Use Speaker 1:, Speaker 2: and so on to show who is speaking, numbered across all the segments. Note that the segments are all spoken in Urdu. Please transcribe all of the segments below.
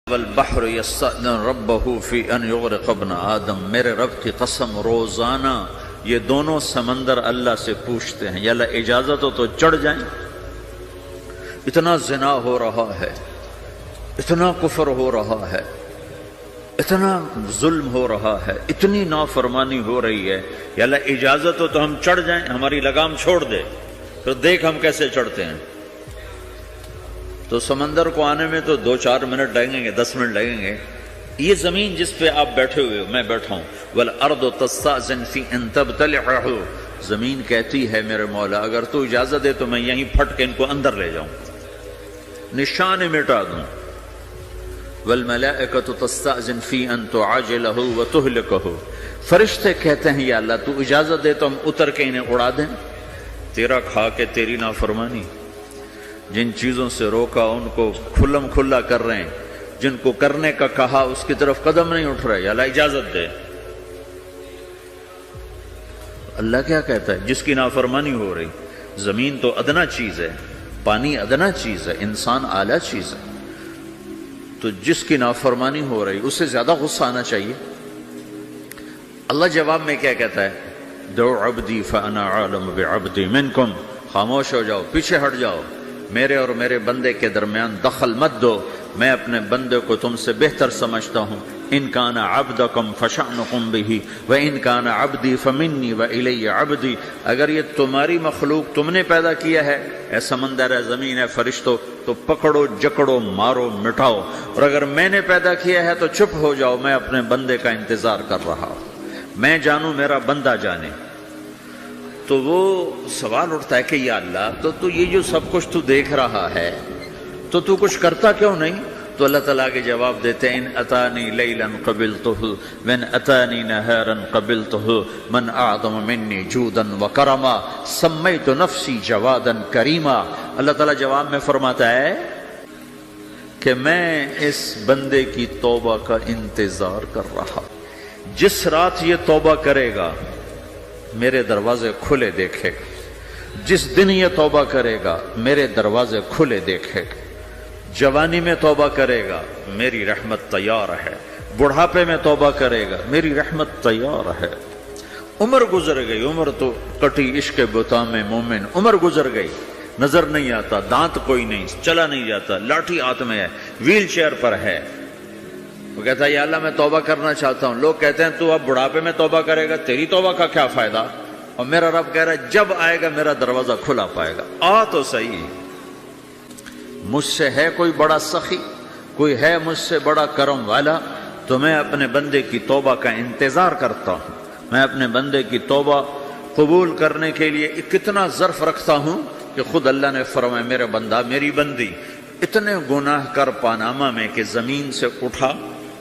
Speaker 1: والبحر یستأذن ربہ فی ان یغرق ابن آدم، میرے رب کی قسم روزانہ یہ دونوں سمندر اللہ سے پوچھتے ہیں یا اللہ اجازت ہو تو چڑھ جائیں۔ اتنا زنا ہو رہا ہے، اتنا کفر ہو رہا ہے، اتنا ظلم ہو رہا ہے، اتنی نافرمانی ہو رہی ہے، یا اللہ اجازت ہو تو ہم چڑھ جائیں، ہماری لگام چھوڑ دے، پھر دیکھ ہم کیسے چڑھتے ہیں۔ تو سمندر کو آنے میں تو 2-4 منٹ لگیں گے، 10 منٹ لگیں گے۔ یہ زمین جس پہ آپ بیٹھے ہوئے ہو، میں بیٹھا ہوں، وَالْأَرْضُ تَسْتَأْذِنُ فِي أَن تَبْتَلِعَهُ، زمین کہتی ہے میرے مولا اگر تو اجازت دے تو میں یہیں پھٹ کے ان کو اندر لے جاؤں، نشان مٹا دوں۔ وَالْمَلَائِكَةُ تَسْتَأْذِنُ فِي أَن تُعَاجِلَهُ وَتُهْلِكَهُ، فرشتے کہتے ہیں یا اللہ تو اجازت دے تو ہم اتر کے انہیں اڑا دیں، تیرا کھا کے تیری نافرمانی۔ جن چیزوں سے روکا ان کو کھلم کھلا کر رہے ہیں، جن کو کرنے کا کہا اس کی طرف قدم نہیں اٹھ رہے، یا اللہ اجازت دے۔ اللہ کیا کہتا ہے؟ جس کی نافرمانی ہو رہی، زمین تو ادنا چیز ہے، پانی ادنا چیز ہے، انسان اعلیٰ چیز ہے، تو جس کی نافرمانی ہو رہی اسے زیادہ غصہ آنا چاہیے۔ اللہ جواب میں کیا کہتا ہے؟ دعو عبدی فانا عالم بعبدی منکم، خاموش ہو جاؤ، پیچھے ہٹ جاؤ، میرے اور میرے بندے کے درمیان دخل مت دو، میں اپنے بندے کو تم سے بہتر سمجھتا ہوں۔ ان کان عبدکم فشأنکم بہ وان کان عبدی فمنی والی عبدی، اگر یہ تمہاری مخلوق تم نے پیدا کیا ہے، اے سمندر ہے، زمین ہے، فرشتوں، تو پکڑو جکڑو مارو مٹاؤ، اور اگر میں نے پیدا کیا ہے تو چپ ہو جاؤ، میں اپنے بندے کا انتظار کر رہا ہوں، میں جانوں میرا بندہ جانے۔ تو وہ سوال اٹھتا ہے کہ یا اللہ تو یہ جو سب کچھ تو دیکھ رہا ہے تو تو کچھ کرتا کیوں نہیں؟ تو اللہ تعالیٰ کے جواب دیتے ہیں ان اتانی لیلا قبلتہ وان اتانی نہارا قبلتہ من اعظم منی جودا وکرما سمیت نفسی جوادا کریما۔ اللہ تعالیٰ جواب میں فرماتا ہے کہ میں اس بندے کی توبہ کا انتظار کر رہا، جس رات یہ توبہ کرے گا میرے دروازے کھلے دیکھے گا، جس دن یہ توبہ کرے گا میرے دروازے کھلے دیکھے گا، جوانی میں توبہ کرے گا میری رحمت تیار ہے، بڑھاپے میں توبہ کرے گا میری رحمت تیار ہے۔ عمر گزر گئی، عمر تو کٹی عشق بتا میں مومن، عمر گزر گئی، نظر نہیں آتا، دانت کوئی نہیں، چلا نہیں جاتا، لاٹھی ہاتھ میں ہے، ویل چیئر پر ہے۔ وہ کہتا ہے یا اللہ میں توبہ کرنا چاہتا ہوں، لوگ کہتے ہیں تو اب بڑھاپے میں توبہ کرے گا، تیری توبہ کا کیا فائدہ؟ اور میرا رب کہہ رہا ہے جب آئے گا میرا دروازہ کھلا پائے گا، آ تو صحیح۔ مجھ سے ہے کوئی بڑا سخی، کوئی ہے مجھ سے بڑا کرم والا، تو میں اپنے بندے کی توبہ کا انتظار کرتا ہوں، میں اپنے بندے کی توبہ قبول کرنے کے لیے کتنا ظرف رکھتا ہوں کہ خود اللہ نے فرمایا میرے بندہ میری بندی اتنے گناہ کر پاناما میں کہ زمین سے اٹھا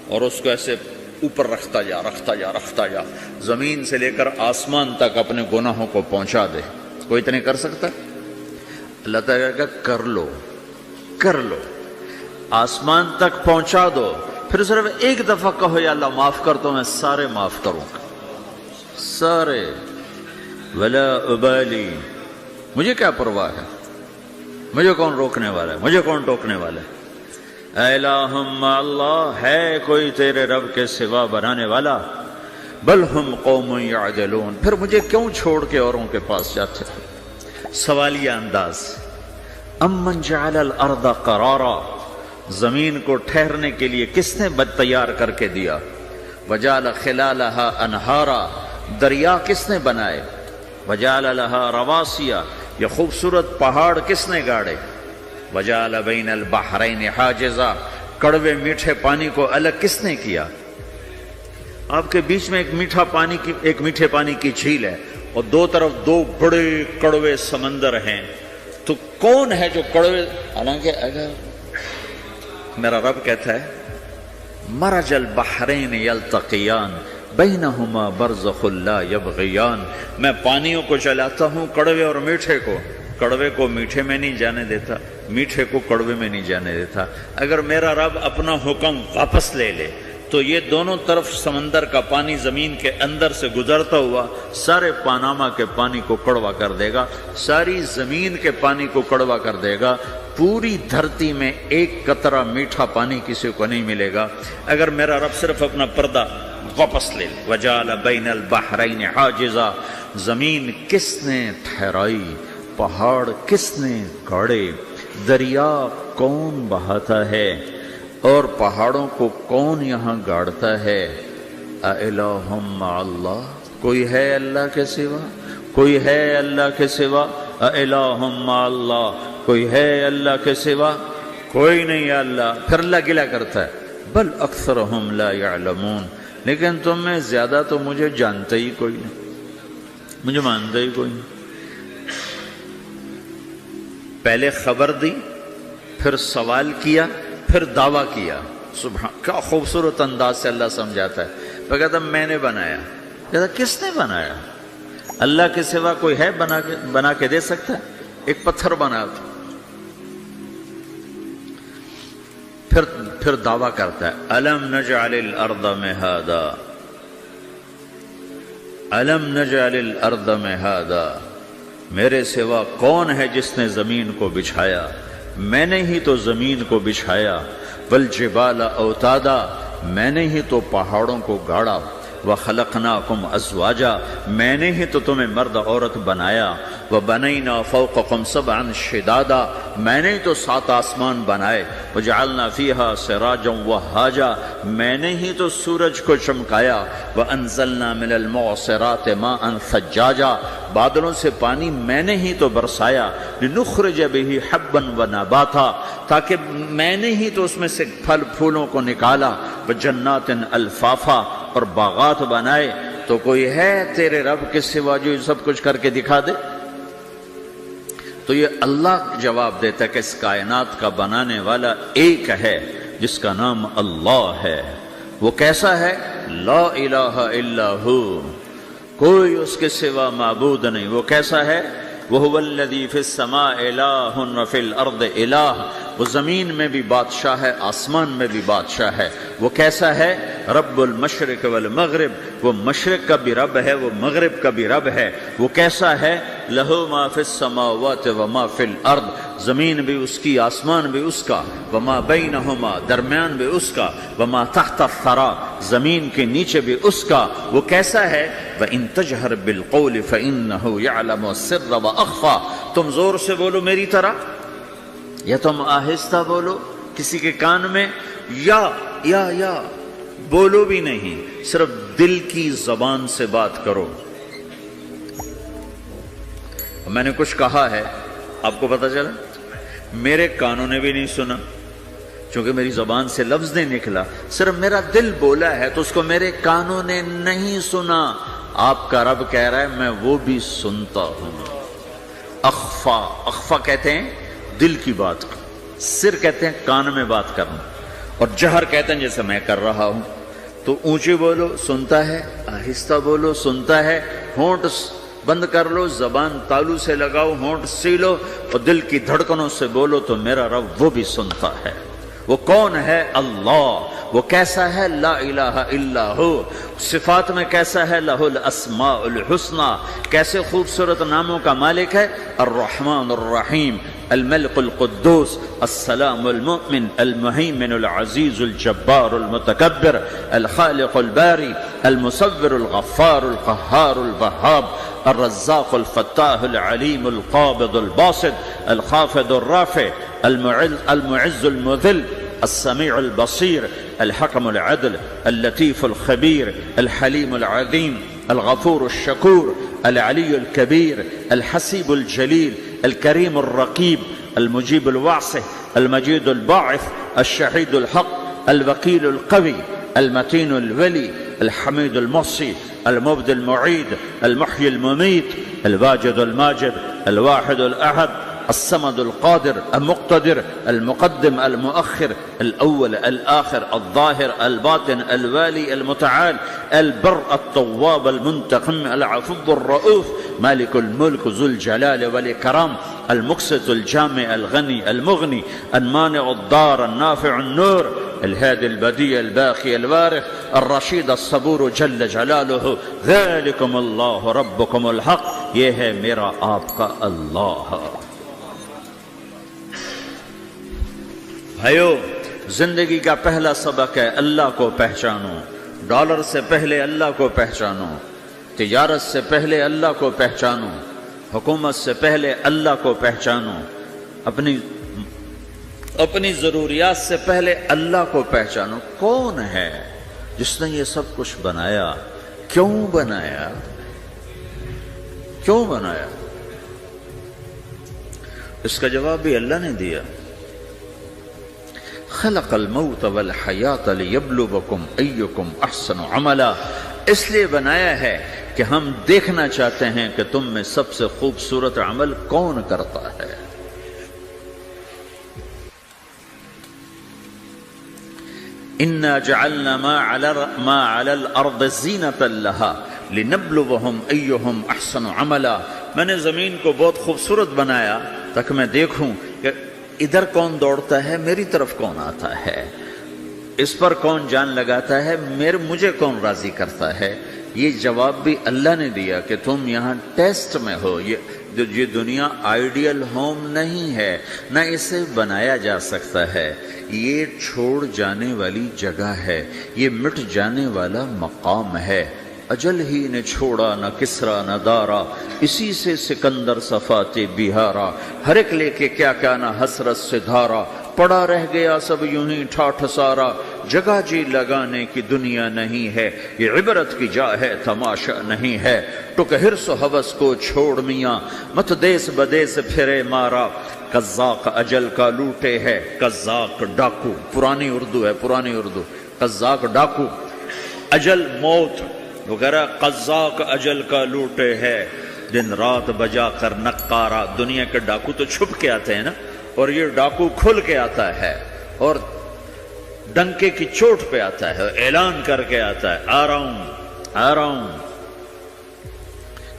Speaker 1: اور اس کو ایسے اوپر رکھتا جا، زمین سے لے کر آسمان تک اپنے گناہوں کو پہنچا دے۔ کوئی اتنے کر سکتا ہے؟ اللہ تعالیٰ کا کر لو، آسمان تک پہنچا دو، پھر صرف ایک دفعہ کہو یا اللہ معاف کر تو میں سارے معاف کروں گا، سارے، ولا ابالی، مجھے کیا پرواہ ہے، مجھے کون روکنے والا ہے، مجھے کون ٹوکنے والا ہے۔ اے الہم اللہ، ہے کوئی تیرے رب کے سوا بنانے والا؟ بل ہم قوم یعدلون، پھر مجھے کیوں چھوڑ کے اوروں کے پاس جاتے ہیں؟ سوالیہ انداز۔ امن جعل الارض قرارا، زمین کو ٹھہرنے کے لیے کس نے تیار کر کے دیا؟ وجعل خلالہا انہارا، دریا کس نے بنائے؟ وجعل لہا رواسیا، یہ خوبصورت پہاڑ کس نے گاڑے؟ وجعل بین البحرین حاجزا، کڑوے میٹھے پانی کو الگ کس نے کیا؟ آپ کے بیچ میں ایک میٹھے پانی کی جھیل ہے اور دو طرف دو بڑے کڑوے سمندر ہیں، تو کون ہے جو کڑوے؟ حالانکہ اگر میرا رب کہتا ہے مرج البحرین یلتقیان بینہما برزخ لا یبغیان، میں پانیوں کو چلاتا ہوں، کڑوے اور میٹھے کو، کڑوے کو میٹھے میں نہیں جانے دیتا، میٹھے کو کڑوے میں نہیں جانے دیتا۔ اگر میرا رب اپنا حکم واپس لے لے تو یہ دونوں طرف سمندر کا پانی زمین کے اندر سے گزرتا ہوا سارے پاناما کے پانی کو کڑوا کر دے گا، ساری زمین کے پانی کو کڑوا کر دے گا، پوری دھرتی میں ایک قطرہ میٹھا پانی کسی کو نہیں ملے گا اگر میرا رب صرف اپنا پردہ واپس لے لے۔ وَجَعَلَ بَيْنَ الْبَحْرَيْنِ حَاجِزًا، زمین کس نے ٹھہرائی، پہاڑ کس نے گاڑے، دریا کون بہاتا ہے اور پہاڑوں کو کون یہاں گاڑتا ہے؟ اَإِلَٰهٌ مَّعَ اللَّهِ، کوئی ہے اللہ کے سوا؟ کوئی ہے اللہ کے سوا؟ اِلَٰهٌ مَّعَ اللَّهِ، کوئی ہے اللہ کے سوا؟ کوئی نہیں ہے اللہ۔ پھر اللہ گلہ کرتا ہے بل اکثرہم لا یعلمون، لیکن تم میں زیادہ تو مجھے جانتا ہی کوئی نہیں، مجھے مانتا ہی کوئی نہیں۔ پہلے خبر دی، پھر سوال کیا، پھر دعویٰ کیا۔ سبحان، کیا خوبصورت انداز سے اللہ سمجھاتا ہے۔ وہ کہتا میں نے بنایا، کہتا کس نے بنایا؟ اللہ کے سوا کوئی ہے بنا کے دے سکتا ہے؟ ایک پتھر بنا تھا۔ پھر دعویٰ کرتا ہے الم نجعل الارض مہادا، الم نجعل الارض مہادا، میرے سوا کون ہے جس نے زمین کو بچھایا؟ میں نے ہی تو زمین کو بچھایا۔ والجبال اوتادا، میں نے ہی تو پہاڑوں کو گاڑا۔ وخلقناکم ازواجا، میں نے ہی تو تمہیں مرد عورت بنایا۔ وبنینا فوقکم سبعا شدادا، میں نے ہی تو 7 آسمان بنائے۔ وجعلنا فیہا سراجا وہاجا، میں نے ہی تو سورج کو چمکایا۔ وانزلنا من المعصرات ماء ثجاجا، بادلوں سے پانی میں نے ہی تو برسایا۔ لنخرج به حبا ونباتا، تاکہ میں نے ہی تو اس میں سے پھل پھولوں کو نکالا۔ وجنات الفافا، اور باغات بنائے۔ تو کوئی ہے تیرے رب کے سوا جو سب کچھ کر کے دکھا دے؟ تو یہ اللہ جواب دیتا ہے کہ اس کائنات کا بنانے والا ایک ہے جس کا نام اللہ ہے۔ وہ کیسا ہے؟ لا الہ الا ہو، کوئی اس کے سوا معبود نہیں۔ وہ کیسا ہے؟ وَهُوَ الَّذِي فِي السَّمَاءِ إِلَٰهٌ وَفِي الْأَرْضِ إِلَٰهٌ، وہ زمین میں بھی بادشاہ ہے، آسمان میں بھی بادشاہ ہے۔ وہ کیسا ہے؟ رب المشرق والمغرب، وہ مشرق کا بھی رب ہے، وہ مغرب کا بھی رب ہے۔ وہ کیسا ہے؟ لَهُ مَا فِي السَّمَاوَاتِ وَمَا فِي الْأَرْضِ، زمین بھی اس کی، آسمان بھی اس کا۔ وَمَا بَيْنَهُمَا، درمیان بھی اس کا۔ وَمَا تَحْتَ الثَّرَىٰ، زمین کے نیچے بھی اس کا۔ وہ کیسا ہے؟ وَإِن تَجْهَرْ بِالْقَوْلِ فَإِنَّهُ يَعْلَمُ السِّرَّ وَأَخْفَىٰ، تم زور سے بولو میری طرح، یا تم آہستہ بولو کسی کے کان میں، یا بولو بھی نہیں، صرف دل کی زبان سے بات کرو۔ میں نے کچھ کہا ہے، آپ کو پتہ چلا؟ میرے کانوں نے بھی نہیں سنا، چونکہ میری زبان سے لفظ نہیں نکلا، صرف میرا دل بولا ہے تو اس کو میرے کانوں نے نہیں سنا۔ آپ کا رب کہہ رہا ہے میں وہ بھی سنتا ہوں۔ اخفا، اخفا کہتے ہیں دل کی بات کو، سر کہتے ہیں کان میں بات کرنا، اور جہر کہتے ہیں جیسے میں کر رہا ہوں۔ تو اونچی بولو سنتا ہے، آہستہ بولو سنتا ہے، ہونٹ بند کر لو، زبان تالو سے لگاؤ، ہونٹ سیلو اور دل کی دھڑکنوں سے بولو تو میرا رب وہ بھی سنتا ہے۔ وہ کون ہے؟ اللہ۔ وہ کیسا ہے؟ لا الہ الا ہو۔ صفات میں کیسا ہے؟ لہ الاسماء الحسنی، کیسے خوبصورت ناموں کا مالک ہے؟ الرحمن الرحیم، الملک القدوس، السلام المؤمن، المہیمن العزیز الجبار المتکبر، الخالق الباری، المصور الغفار القہار الوہاب، الرزاق الفتاح العلیم القابض الباسط، الخافض الرافع، المعز المذل، السميع البصير، الحكم العدل، اللطيف الخبير، الحليم العظيم، الغفور الشكور، العلي الكبير، الحسيب الجليل، الكريم الرقيب، المجيب الواسع، المجيد الباعث، الشهيد الحق، الوكيل القوي، المتين الولي، الحميد المحصي، المبدي المعيد، المحيي المميت، الواجد الماجد، الواحد الأحد، الصمد القادر المقتدر، المقدم المؤخر، الأول الآخر، الظاهر الباطن، الوالي المتعال، البر التواب المنتقم، العفو الرؤوف، مالك الملك ذو الجلال والإكرام، المقسط الجامع الغني المغني، المانع الضار النافع النور، الهادي البديع الباقي الوارث الرشيد الصبور جل جلالہ ذلكم اللہ ربكم الحق، یہ ہے میرا آپ کا اللہ۔ بھائیو، زندگی کا پہلا سبق ہے اللہ کو پہچانو۔ ڈالر سے پہلے اللہ کو پہچانو، تجارت سے پہلے اللہ کو پہچانو، حکومت سے پہلے اللہ کو پہچانو، اپنی ضروریات سے پہلے اللہ کو پہچانو۔ کون ہے جس نے یہ سب کچھ بنایا؟ کیوں بنایا؟ کیوں بنایا؟ اس کا جواب بھی اللہ نے دیا۔ خلق الموت والحیات لیبلوکم ایکم احسن عملا، اس لیے بنایا ہے کہ ہم دیکھنا چاہتے ہیں کہ تم میں سب سے خوبصورت عمل کون کرتا ہے۔ انا جعلنا ما علی الارض زینۃ لها لنبلوہم ایہم احسن عملا، میں نے زمین کو بہت خوبصورت بنایا تاکہ میں دیکھوں کہ ادھر کون دوڑتا ہے، میری طرف کون آتا ہے، اس پر کون جان لگاتا ہے، مجھے کون راضی کرتا ہے۔ یہ جواب بھی اللہ نے دیا کہ تم یہاں ٹیسٹ میں ہو۔ یہ دنیا آئیڈیل ہوم نہیں ہے، نہ اسے بنایا جا سکتا ہے، یہ چھوڑ جانے والی جگہ ہے، یہ مٹ جانے والا مقام ہے۔ اجل ہی نے چھوڑا نہ کسرا نہ دارا، اسی سے سکندر صفات بہارا، ہر ایک لے کے کیا کیا نہ حسرت سے دھارا، پڑا رہ گیا سب یوں ہی ٹھاٹھ سارا، جگہ جی لگانے کی دنیا نہیں ہے، یہ عبرت کی جا ہے تماشا نہیں ہے، ٹک حرص و حوث کو چھوڑ میاں، مت دیس بدیس پھرے مارا، قزاق اجل کا لوٹے ہے، قزاق ڈاکو، پرانی اردو ہے، پرانی اردو، قزاق ڈاکو، اجل موت وغیرہ، قزاق اجل کا لوٹے ہے، دن رات بجا کر نقارا۔ دنیا کے ڈاکو تو چھپ کے آتے ہیں نا، اور یہ ڈاکو کھل کے آتا ہے اور ڈنکے کی چوٹ پہ آتا ہے، اعلان کر کے آتا ہے، آ رہا ہوں آ رہا ہوں۔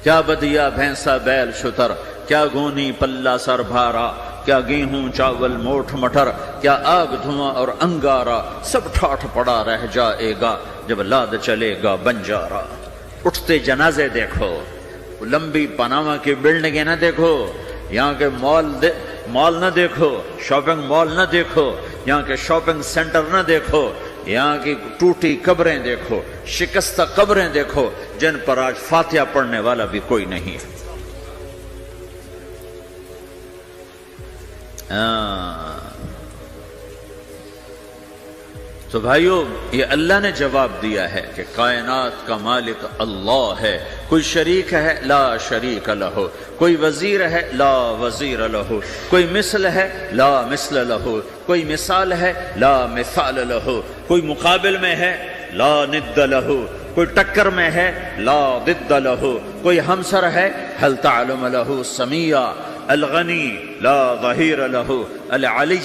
Speaker 1: کیا بدیا بھینسا بیل شتر، کیا گونی پلہ سر بھارا، کیا گیہوں چاول موٹھ مٹر، کیا آگ دھواں اور انگارا، سب ٹھاٹھ پڑا رہ جائے گا جب لاد چلے گا بنجارا۔ اٹھتے جنازے دیکھو، لمبی پاناما کی بلڈنگیں نہ دیکھو، یہاں کے مال نہ دیکھو، شاپنگ مال نہ دیکھو، یہاں کے شاپنگ سینٹر نہ دیکھو، یہاں کی ٹوٹی قبریں دیکھو، شکستہ قبریں دیکھو جن پر آج فاتحہ پڑھنے والا بھی کوئی نہیں ہے۔ تو بھائیو، یہ اللہ نے جواب دیا ہے کہ کائنات کا مالک اللہ ہے، کوئی شریک ہے لا شریک لہو، کوئی وزیر ہے لا وزیر لہو، کوئی مثل ہے لا مثل لہو، کوئی مثال ہے لا مثال لہو، کوئی مقابل میں ہے لا ند لہو، کوئی ٹکر میں ہے لا ضد لہو، کوئی ہمسر ہے هل تعلم لہو سمیہ، الغنی لا ظہیر لہو، العلی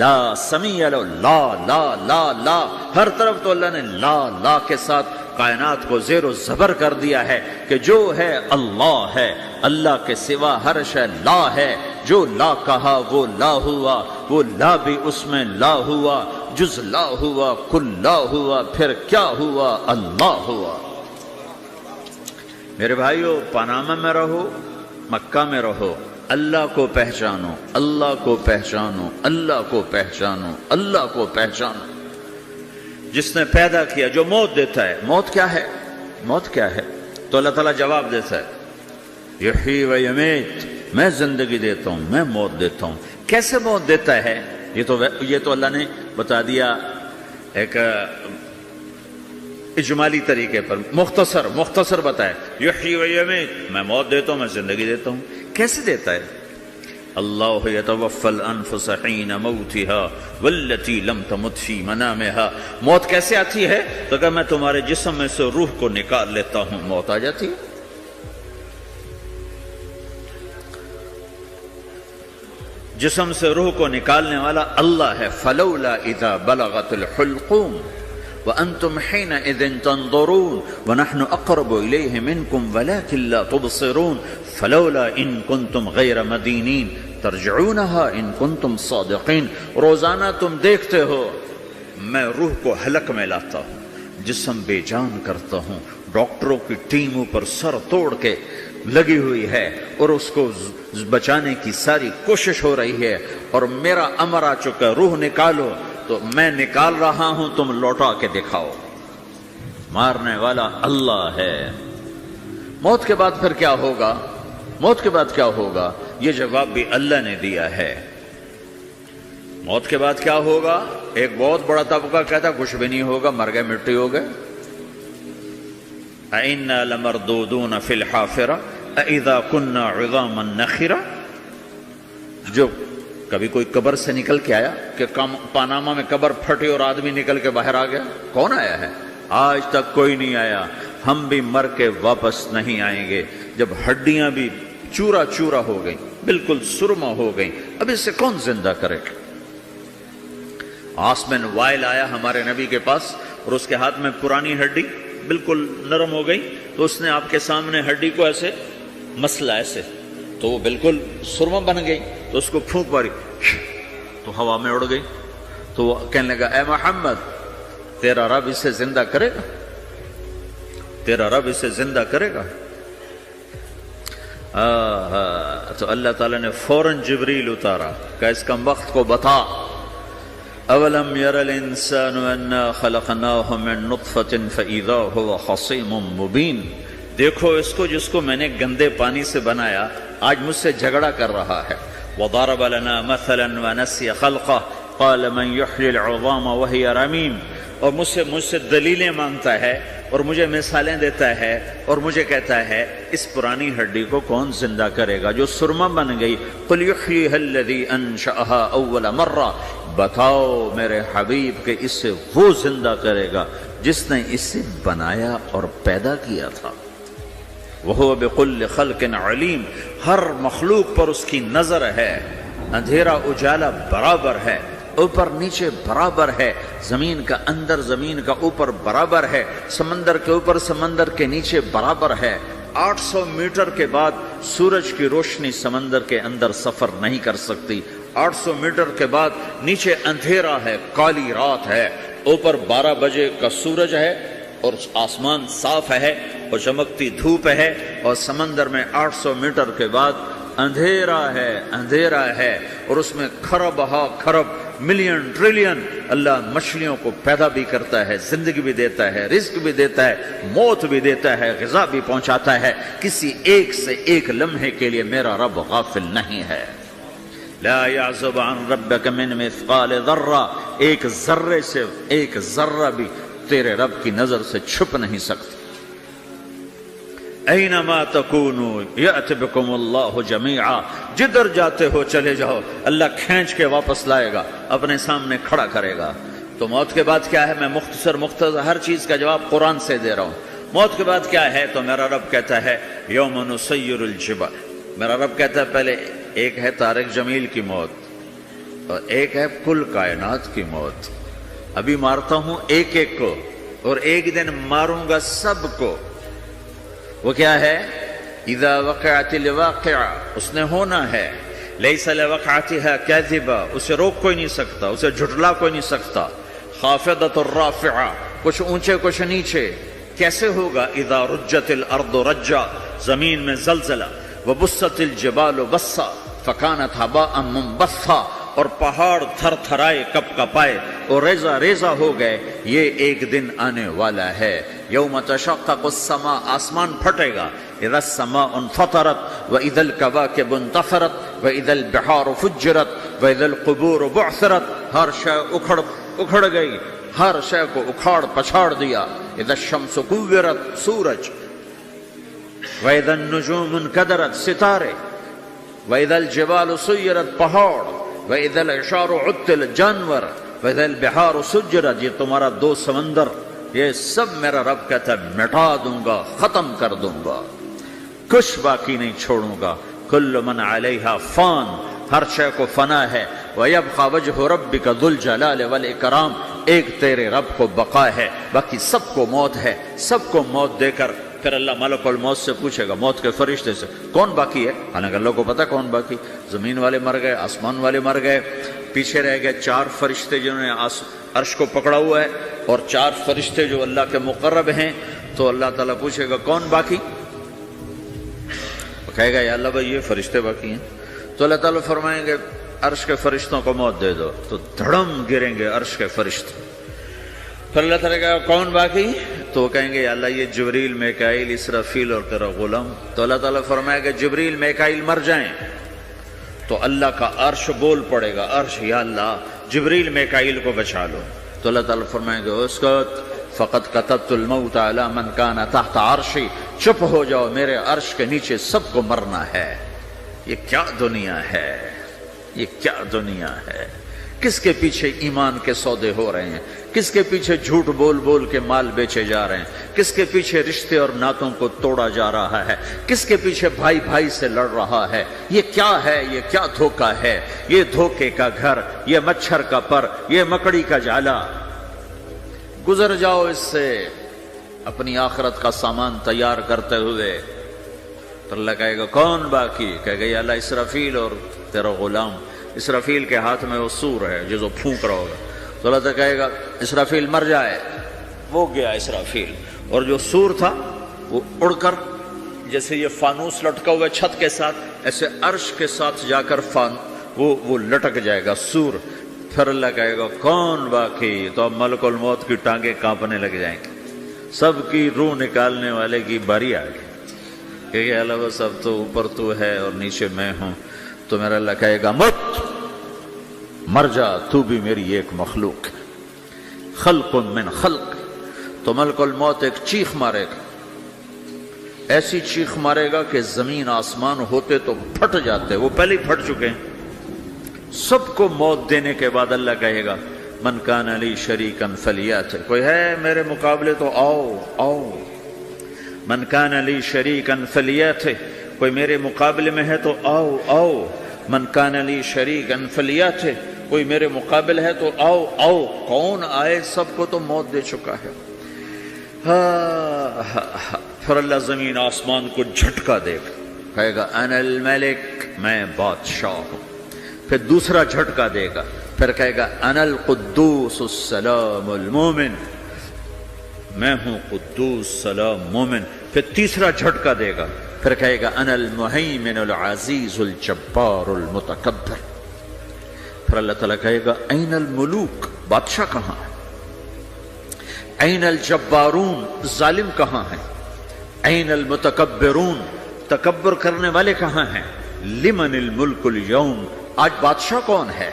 Speaker 1: لا سمیع لہو، لا لا لا لا، ہر طرف تو اللہ نے لا لا کے ساتھ کائنات کو زیر و زبر کر دیا ہے کہ جو ہے اللہ ہے، اللہ کے سوا ہر شے لا ہے، جو لا کہا وہ لا ہوا، وہ لا بھی اس میں لا ہوا، جز لا ہوا کل لا ہوا، پھر کیا ہوا؟ اللہ ہوا۔ میرے بھائیو، پاناما میں رہو، مکہ میں رہو، اللہ کو پہچانو، اللہ کو پہچانو، اللہ کو پہچانو، اللہ کو پہچانو۔ جس نے پیدا کیا، جو موت دیتا ہے، موت کیا ہے؟ موت کیا ہے؟ تو اللہ تعالیٰ جواب دیتا ہے، یحیی و یمیت، میں زندگی دیتا ہوں، میں موت دیتا ہوں۔ کیسے موت دیتا ہے؟ یہ تو اللہ نے بتا دیا ایک اجمالی طریقے پر، مختصر بتایا، یحیی و یمیت، میں موت دیتا ہوں، میں زندگی دیتا ہوں۔ کیسے دیتا ہے؟ اللہ یتوفی الانفس حین موتها والتی لم تمت فی منامها۔ موت کیسے آتی ہے؟ تو کہ میں تمہارے جسم میں سے روح کو نکال لیتا ہوں، موت آ جاتی ہے۔ جسم سے روح کو نکالنے والا اللہ ہے۔ فلولا اذا بلغت الحلقوم وانتم حينئذ تنظرون ونحن اقرب اليه منكم ولكن لا تبصرون فلولا ان كنتم غير مدينين ترجعونها ان كنتم صادقين۔ روزانہ تم دیکھتے ہو میں روح کو حلق میں لاتا ہوں، جسم بے جان کرتا ہوں، ڈاکٹروں کی ٹیم اوپر سر توڑ کے لگی ہوئی ہے اور اس کو بچانے کی ساری کوشش ہو رہی ہے، اور میرا امر آ چکا، روح نکالو، تو میں نکال رہا ہوں، تم لوٹا کے دکھاؤ۔ مارنے والا اللہ ہے۔ موت کے بعد پھر کیا ہوگا؟ موت کے بعد کیا ہوگا؟ یہ جواب بھی اللہ نے دیا ہے۔ موت کے بعد کیا ہوگا؟ ایک بہت بڑا طبقہ کہتا کچھ بھی نہیں ہوگا، مر گئے، مٹی ہو گئے۔ اَإِنَّا لَمَرْدُودُونَ فِي الْحَافِرَةِ اَإِذَا كُنَّا عِظَامًا نَخِرَةً۔ جو کبھی کوئی قبر سے نکل کے آیا کہ پاناما میں قبر پھٹی اور آدمی نکل کے باہر آ گیا؟ کون آیا ہے؟ آج تک کوئی نہیں آیا۔ ہم بھی مر کے واپس نہیں آئیں گے۔ جب ہڈیاں بھی چورا چورا ہو گئی، بالکل سرما ہو گئی، اب اس سے کون زندہ کرے گا؟ عاص بن وائل آیا ہمارے نبی کے پاس اور اس کے ہاتھ میں پرانی ہڈی بالکل نرم ہو گئی، تو اس نے آپ کے سامنے ہڈی کو ایسے مسلا، ایسے، تو وہ بالکل سرما بن گئی، تو اس کو پھونک ماری تو ہوا میں اڑ گئی۔ تو وہ کہنے لگا اے محمد، تیرا رب اسے زندہ کرے گا؟ تیرا رب اسے زندہ کرے گا؟ تو اللہ تعالیٰ نے فوراً جبریل اتارا کہ اس کم وقت کو بتا، اولم یر الانسان انا خلقناہ من نطفۃ فاذا هو خصیم مبین۔ دیکھو اس کو جس کو میں نے گندے پانی سے بنایا، آج مجھ سے جھگڑا کر رہا ہے۔ وضرب لنا مثلا ونسی خلقہ قال من یحیی العظام وہی رمیم۔ اور مجھ سے دلیلیں مانگتا ہے اور مجھے مثالیں دیتا ہے اور مجھے کہتا ہے اس پرانی ہڈی کو کون زندہ کرے گا جو سرما بن گئی؟ قل یحییھا الذی انشأھا اول مرہ۔ بتاؤ میرے حبیب کہ اسے وہ زندہ کرے گا جس نے اسے بنایا اور پیدا کیا تھا۔ وہو بکل خلق علیم۔ ہر مخلوق پر اس کی نظر ہے، اندھیرا اجالا برابر ہے، اوپر نیچے برابر ہے، زمین کا اندر زمین کا اوپر برابر ہے، سمندر کے اوپر سمندر کے نیچے برابر ہے۔ 800 میٹر کے بعد سورج کی روشنی سمندر کے اندر سفر نہیں کر سکتی۔ 800 میٹر کے بعد نیچے اندھیرا ہے، کالی رات ہے، اوپر 12 بجے کا سورج ہے اور آسمان صاف ہے اور چمکتی دھوپ ہے، اور سمندر میں 800 میٹر کے بعد اندھیرا ہے اور اس میں کھرب ہا کھرب ملین ٹریلین اللہ مچھلیوں کو پیدا بھی کرتا ہے، زندگی بھی دیتا ہے، رزق بھی دیتا ہے، موت بھی دیتا ہے، غذا بھی پہنچاتا ہے۔ کسی ایک سے ایک لمحے کے لیے میرا رب غافل نہیں ہے۔ لا يعزب عن ربك من مثقال ذرہ، ایک ذرے سے ایک ذرہ بھی تیرے رب کی نظر سے چھپ نہیں سکتا۔ اینما تکونوا یأت بکم اللہ جمیعا، جدھر جاتے ہو چلے جاؤ، اللہ کھینچ کے واپس لائے گا، اپنے سامنے کھڑا کرے گا۔ تو موت کے بعد کیا ہے؟ میں مختصر ہر چیز کا جواب قرآن سے دے رہا ہوں۔ موت کے بعد کیا ہے؟ تو میرا رب کہتا ہے یوم نسیر الجبال۔ میرا رب کہتا ہے پہلے ایک ہے طارق جمیل کی موت اور ایک ہے کل کائنات کی موت۔ ابھی مارتا ہوں ایک ایک کو اور ایک دن ماروں گا سب کو۔ وہ کیا ہے؟ اذا وقعت الواقعہ، اس نے ہونا ہے۔ لیس لوقعتها کاذبہ، اسے روک کوئی نہیں سکتا، اسے جھٹلا کوئی نہیں سکتا۔ خافضۃ الرافعہ، کچھ اونچے کچھ نیچے۔ کیسے ہوگا؟ اذا رجت الارض رجا، زمین میں زلزلہ۔ وبست الجبال بسا فکانت ہباء منبثا، اور پہاڑ تھر تھرائے کپ کپائے اور ریزہ ریزہ ہو گئے۔ یہ ایک دن آنے والا ہے۔ یوم تشقق السماء، آسمان پھٹے گا۔ اذا السماء انفطرت واذا الكواكب انتثرت واذا البحار فجرت واذا القبور بعثرت، ہر شے اکھڑ گئی، ہر شے کو اکھاڑ پچھاڑ دیا۔ اذا الشمس كورت، سورج۔ وَإِذَا النُّجُومُ انْكَدَرَتْ، ستارے۔ وَإِذَا الْجِبَالُ سُيِّرَتْ، پہاڑ۔ وَإِذَا الْعِشَارُ عُطِّلَتْ، جانور۔ وَإِذَا الْبِحَارُ سُجِّرَتْ، یہ تمہارا دو سمندر، یہ سب میرا رب کہتا ہے مٹا دوں گا، ختم کر دوں گا، کچھ باقی نہیں چھوڑوں گا۔ كُلُّ مَنْ عَلَيْهَا فان، ہر شے کو فنا ہے۔ وَيَبْقَى وَجْهُ رَبِّكَ ذُو الْجَلَالِ وَالْإِكْرَامِ، ایک تیرے رب کو بقا ہے، باقی سب کو موت ہے۔ سب کو موت دے کر پھر اللہ ملک الموت سے پوچھے گا، موت کے فرشتے سے، کون باقی ہے؟ حالانکہ اللہ کو پتا کون باقی۔ زمین والے مر گئے، آسمان والے مر گئے، پیچھے رہ گئے 4 فرشتے جنہوں نے عرش کو پکڑا ہوا ہے، اور 4 فرشتے جو اللہ کے مقرب ہیں. تو اللہ تعالیٰ پوچھے گا کون باقی؟ کہے گا یا اللہ بھائی یہ فرشتے باقی ہیں. تو اللہ تعالیٰ فرمائیں گے عرش کے فرشتوں کو موت دے دو. تو دھڑم گریں گے عرش کے فرشتے. پھر اللہ تعالیٰ کہے گا کون باقی؟ تو وہ کہیں گے یا اللہ یہ جبریل، میکائیل، اسرافیل اور تیرا غلام. تو اللہ تعالیٰ فرمائے گا جبریل، میکائیل مر جائیں. تو اللہ کا عرش بول پڑے گا، عرش یا اللہ جبریل، میکائیل کو بچا لو. تو اللہ تعالیٰ فرمائیں گے اسکت فقط کتبت الموت علی من کان تحت عرشی، چپ ہو جاؤ، میرے عرش کے نیچے سب کو مرنا ہے. یہ کیا دنیا ہے، یہ کیا دنیا ہے. کس کے پیچھے ایمان کے سودے ہو رہے ہیں، کس کے پیچھے جھوٹ بول بول کے مال بیچے جا رہے ہیں، کس کے پیچھے رشتے اور ناتوں کو توڑا جا رہا ہے، کس کے پیچھے بھائی بھائی سے لڑ رہا ہے. یہ کیا ہے، یہ کیا دھوکہ ہے، یہ دھوکے کا گھر، یہ مچھر کا پر، یہ مکڑی کا جالا. گزر جاؤ اس سے اپنی آخرت کا سامان تیار کرتے ہوئے. تو اللہ کہے گا کون باقی؟ کہے گا یا اللہ اسرافیل اور تیرا غلام. اسرافیل کے ہاتھ میں وہ سور ہے جو پھونک رہا ہوگا. تو اللہ تعالیٰ کہے گا اسرافیل مر جائے. وہ گیا اسرافیل، اور جو سور تھا وہ اڑ کر جیسے یہ فانوس لٹکا ہوا چھت کے ساتھ، ایسے عرش کے ساتھ جا کر وہ لٹک جائے گا سور. پھر اللہ کہے گا کون باقی؟ تو اب ملک الموت کی ٹانگیں کانپنے لگ جائیں گی. سب کی روح نکالنے والے کی باری آ گئی کہ اللہ سب تو اوپر تو ہے اور نیچے میں ہوں. تو میرا اللہ کہے گا مت، مر جا، تو بھی میری ایک مخلوق ہے، خلق من خلق. تو ملک الموت ایک چیخ مارے گا، ایسی چیخ مارے گا کہ زمین آسمان ہوتے تو پھٹ جاتے. وہ پہلے ہی پھٹ چکے ہیں. سب کو موت دینے کے بعد اللہ کہے گا من کان لی شریکا فلیات، کوئی ہے میرے مقابلے تو آؤ آؤ. من کان لی شریکا فلیات، کوئی میرے مقابلے میں ہے تو آؤ آؤ. من کان لی شریکا فلیات، کوئی میرے مقابل ہے تو آؤ آؤ. کون آئے؟ سب کو تو موت دے چکا ہے. پھر اللہ زمین آسمان کو جھٹکا دے گا، کہے گا انا الملک، میں بادشاہ ہوں. پھر دوسرا جھٹکا دے گا، پھر کہے گا انا القدوس السلام المومن، میں ہوں قدوس سلام مومن. پھر تیسرا جھٹکا دے گا، پھر کہے گا انا المہیمن العزیز الجبار المتکبر. پھر اللہ تعالیٰ کہے گا این الملوک، بادشاہ کہاں ہے؟ این الجبارون، ظالم کہاں ہیں؟ این المتکبرون، تکبر کرنے والے کہاں ہیں؟ لمن الملک اليوم، آج بادشاہ کون ہے؟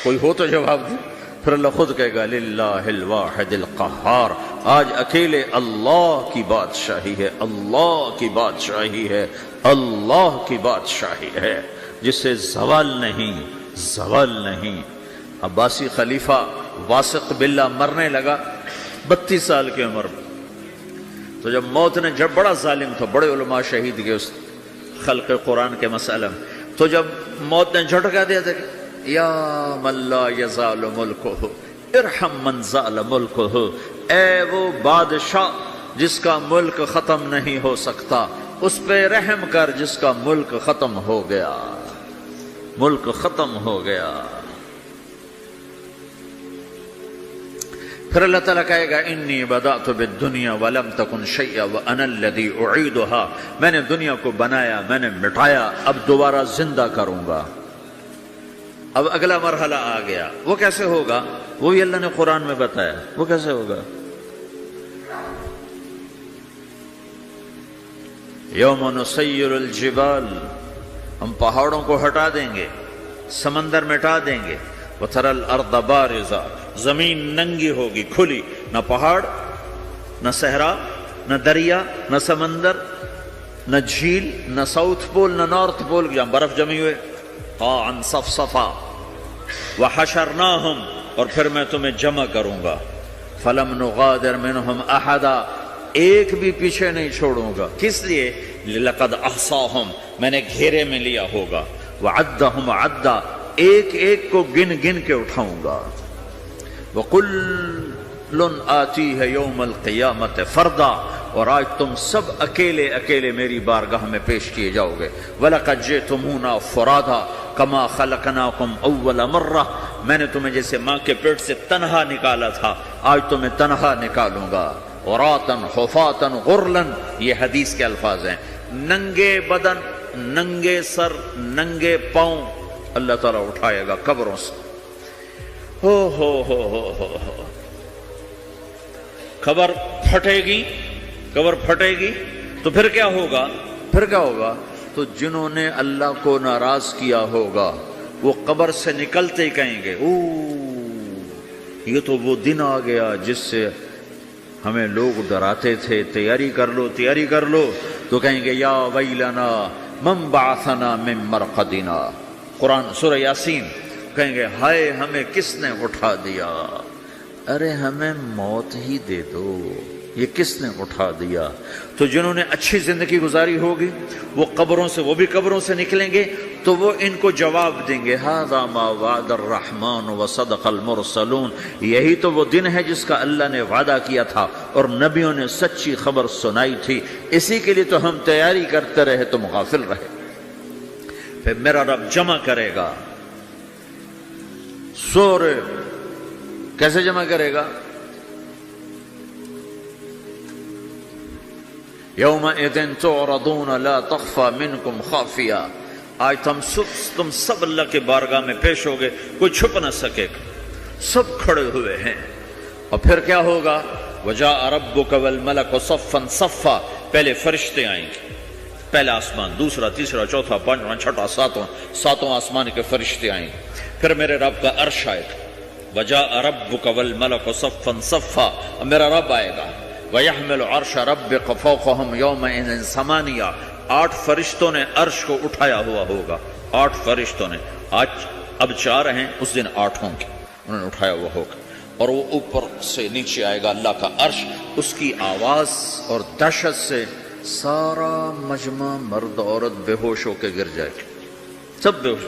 Speaker 1: کوئی ہو تو جواب دے. پھر اللہ خود کہے گا للہ الواحد القہار، آج اکیلے اللہ کی بادشاہی ہے، اللہ کی بادشاہی ہے، اللہ کی بادشاہی ہے جس سے زوال نہیں، زوال نہیں. عباسی خلیفہ واسق باللہ مرنے لگا 32 سال کی عمر میں. تو جب موت نے، جب بڑا ظالم تھا، بڑے علماء شہید گئے اس خلق قرآن کے مسئلہ میں. تو جب موت نے جھٹکا دیا تھا یا من لا یزال ملکہ ارحم من زال ملکہ، اے وہ بادشاہ جس کا ملک ختم نہیں ہو سکتا، اس پہ رحم کر جس کا ملک ختم ہو گیا، ملک ختم ہو گیا. پھر اللہ تعالیٰ کہے گا انی بدأت بالدنیا ولم تکن شیئا وانا الذی اعیدها، میں نے دنیا کو بنایا، میں نے مٹایا، اب دوبارہ زندہ کروں گا. اب اگلا مرحلہ آ گیا. وہ کیسے ہوگا؟ وہ بھی اللہ نے قرآن میں بتایا. وہ کیسے ہوگا؟ یوم نسیر الجبال، ہم پہاڑوں کو ہٹا دیں گے، سمندر مٹا دیں گے. وتری الارض بارزہ، زمین ننگی ہوگی، کھلی، نہ پہاڑ، نہ صحرا، نہ دریا، نہ سمندر، نہ جھیل، نہ ساؤتھ پول، نہ نارتھ پول جہاں برف جمی ہوئے. قاعا صفصفا وحشرناہم، اور پھر میں تمہیں جمع کروں گا. فلم نغادر منہم احدا، ایک بھی پیچھے نہیں چھوڑوں گا. کس لیے؟ لقد احصاہم، میں نے گھیرے میں لیا ہوگا. وعدہم عدا، ایک ایک کو گن گن کے اٹھاؤں گا. وَقُلٌّ آتِيهَ يَوْمَ الْقِيَامَةِ فَرْدًا، اور آج تم سب اکیلے اکیلے میری بارگاہ میں پیش کیے جاؤ گے. وَلَقَدْ جِئْتُمُونَا فُرَادًا كَمَا خَلَقْنَاكُمْ أَوَّلَ مَرَّةٍ، میں نے تمہیں جیسے ماں کے پیٹ سے تنہا نکالا تھا آج تمہیں تنہا نکالوں گا. عراطن حفاتن غرلن، یہ حدیث کے الفاظ ہیں. ننگے بدن، ننگے سر، ننگے پاؤں اللہ تعالیٰ اٹھائے گا قبروں سے. ہو قبر پھٹے گی، قبر پھٹے گی تو پھر کیا ہوگا؟ تو جنہوں نے اللہ کو ناراض کیا ہوگا وہ قبر سے نکلتے ہی کہیں گے یہ تو وہ دن آ گیا جس سے ہمیں لوگ ڈراتے تھے، تیاری کر لو. تو کہیں گے یا ویلنا من بعثنا من مرقدنا، قرآن سورہ یاسین. کہیں گے ہائے ہمیں کس نے اٹھا دیا. ارے ہمیں موت ہی دے دو، یہ کس نے اٹھا دیا؟ تو جنہوں نے اچھی زندگی گزاری ہوگی وہ بھی قبروں سے نکلیں گے تو وہ ان کو جواب دیں گے ھذا ما وعد الرحمن وصدق المرسلون، یہی تو وہ دن ہے جس کا اللہ نے وعدہ کیا تھا اور نبیوں نے سچی خبر سنائی تھی، اسی کے لیے تو ہم تیاری کرتے رہے، تم غافل رہے. پھر میرا رب جمع کرے گا سورے. کیسے جمع کرے گا؟ یومئذ تعرضون لا تخفى منکم خافیہ. آج تم سب اللہ کے بارگاہ میں پیش ہوگے، کوئی چھپ نہ سکے گا، سب کھڑے ہوئے ہیں. اور پھر کیا ہوگا؟ وجاء ربک والملک صفا صفا. پہلے فرشتے آئیں گے، پہلا آسمان، دوسرا، تیسرا، چوتھا، پانچواں، چھٹا، ساتواں آسمان کے فرشتے آئیں گے. پھر میرے رب کا عرش آئے گا. وجاء ربک والملک صفا صفا، میرا رب آئے گا. وَيَحْمِلُ عَرْشَ رَبِّكَ فَوْقَهُمْ يَوْمَئِذٍ ثَمَانِيَةٌ. 8 فرشتوں نے عرش کو اٹھایا ہوا ہوگا. 8 فرشتوں نے، آج اب 4 ہیں، اس دن 8 ہوں گے، انہوں نے اٹھایا ہوا ہوگا. اور وہ اوپر سے نیچے آئے گا اللہ کا عرش. اس کی آواز اور دہشت سے سارا مجمع مرد عورت بے ہوش ہو کے گر جائے گا، سب بے ہوش.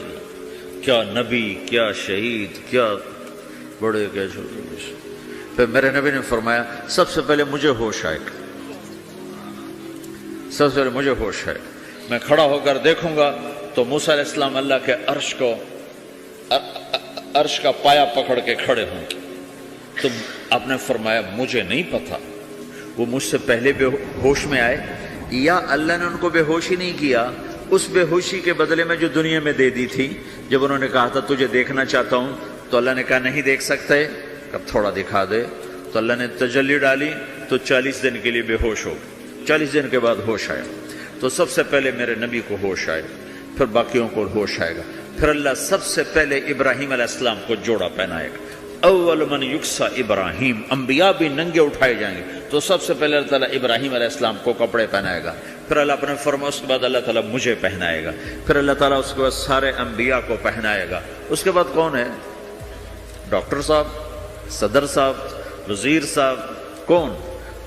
Speaker 1: کیا نبی، کیا شہید، کیا بڑے، کیا چھوٹے. پھر میرے نبی نے فرمایا سب سے پہلے مجھے ہوش آئے گا، سب سے پہلے مجھے ہوش آئے گا. میں کھڑا ہو کر دیکھوں گا تو موسیٰ علیہ السلام اللہ کے عرش کا پایا پکڑ کے کھڑے ہوں گے. تو آپ نے فرمایا مجھے نہیں پتا وہ مجھ سے پہلے بے ہوش میں آئے یا اللہ نے ان کو بے ہوش ہی نہیں کیا. اس بے ہوشی کے بدلے میں جو دنیا میں دے دی تھی، جب انہوں نے کہا تھا تجھے دیکھنا چاہتا ہوں تو اللہ نے کہا نہیں دیکھ سکتے، اب تھوڑا دکھا دے. تو اللہ نے تجلی ڈالی تو 40 دن کے لیے بے ہوش ہو گئے. 40 دن کے بعد ہوش آیا. تو سب سے پہلے میرے نبی کو ہوش آئے، پھر باقیوں کو ہوش آئے گا. پھر اللہ سب سے پہلے ابراہیم علیہ السلام کو جوڑا پہنائے گا. اول من یکسا ابراہیم، انبیاء بھی ننگے اٹھائے جائیں گے. تو سب سے پہلے اللہ تعالیٰ ابراہیم علیہ السلام کو کپڑے پہنائے گا. پھر اللہ اپنے فرما اس کے بعد اللہ تعالیٰ مجھے پہنائے گا. پھر اللہ تعالیٰ اس کے بعد سارے انبیاء کو پہنائے گا. اس کے بعد کون ہے؟ ڈاکٹر صاحب، صدر صاحب، وزیر صاحب، کون؟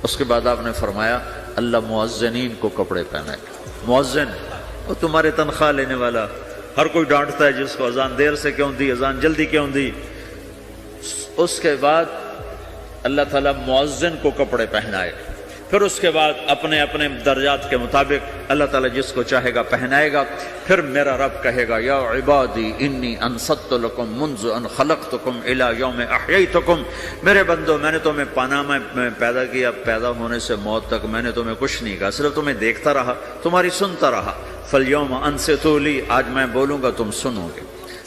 Speaker 1: اس کے بعد آپ نے فرمایا اللہ مؤذنین کو کپڑے پہنائے گا. مؤذن وہ تمہارے تنخواہ لینے والا، ہر کوئی ڈانٹتا ہے جس کو اذان دیر سے کیوں دی، اذان جلدی کیوں دی. اس کے بعد اللہ تعالیٰ مؤذن کو کپڑے پہنائے گا. پھر اس کے بعد اپنے اپنے درجات کے مطابق اللہ تعالیٰ جس کو چاہے گا پہنائے گا. پھر میرا رب کہے گا یا عبادی انی انصت لکم منذ ان خلقتکم الی یوم احییتکم. میرے بندو میں نے تمہیں پاناما میں پیدا کیا، پیدا ہونے سے موت تک میں نے تمہیں کچھ نہیں کہا، صرف تمہیں دیکھتا رہا، تمہاری سنتا رہا. فالیوم انصتوا لی، آج میں بولوں گا تم سنو گے.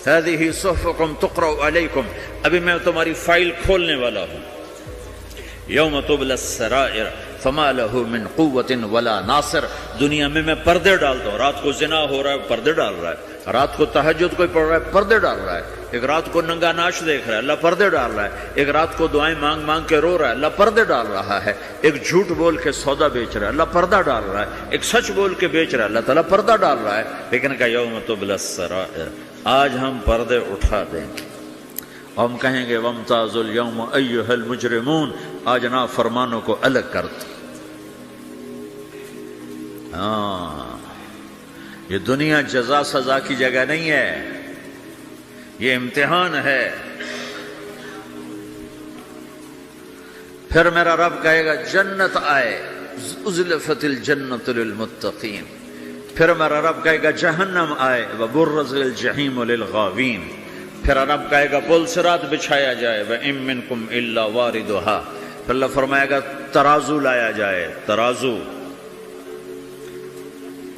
Speaker 1: هذه صحفکم تقرأ علیکم، ابھی میں تمہاری فائل کھولنے والا ہوں. یوم تبلی السرائر فما له من قوت ولا ناصر. دنیا میں پردے ڈالتا ہوں. رات کو زنا ہو رہا ہے، پردے ڈال رہا ہے. رات کو تہجد کوئی پڑھ رہا ہے، پردے ڈال رہا ہے. ایک رات کو ننگا ناچ دیکھ رہا ہے، اللہ پردے ڈال رہا ہے. ایک رات کو دعائیں مانگ مانگ کے رو رہا ہے، اللہ پردے ڈال رہا ہے. ایک جھوٹ بول کے سودا بیچ رہا ہے، اللہ پردہ ڈال رہا ہے. ایک سچ بول کے بیچ رہا ہے، اللہ تعالیٰ پردہ ڈال رہا ہے. لیکن کہ یوم تبلی السرائر، آج ہم پردے اٹھا دیں گے. ہم کہیں گے وامتازوا اليوم ایھا المجرمون، آج نافرمانوں کو الگ کر دو. یہ دنیا جزا سزا کی جگہ نہیں ہے، یہ امتحان ہے. پھر میرا رب کہے گا جنت آئے، ازلفت الجنت للمتقین. پھر میرا رب کہے گا جہنم آئے، وبرزت الجحیم للغاوین. پھر رب کہے گا پل صراط بچھایا جائے وَإِن مِّنكُمْ إِلَّا وَارِدُهَا، پھر اللہ فرمائے گا ترازو لایا جائے، ترازو،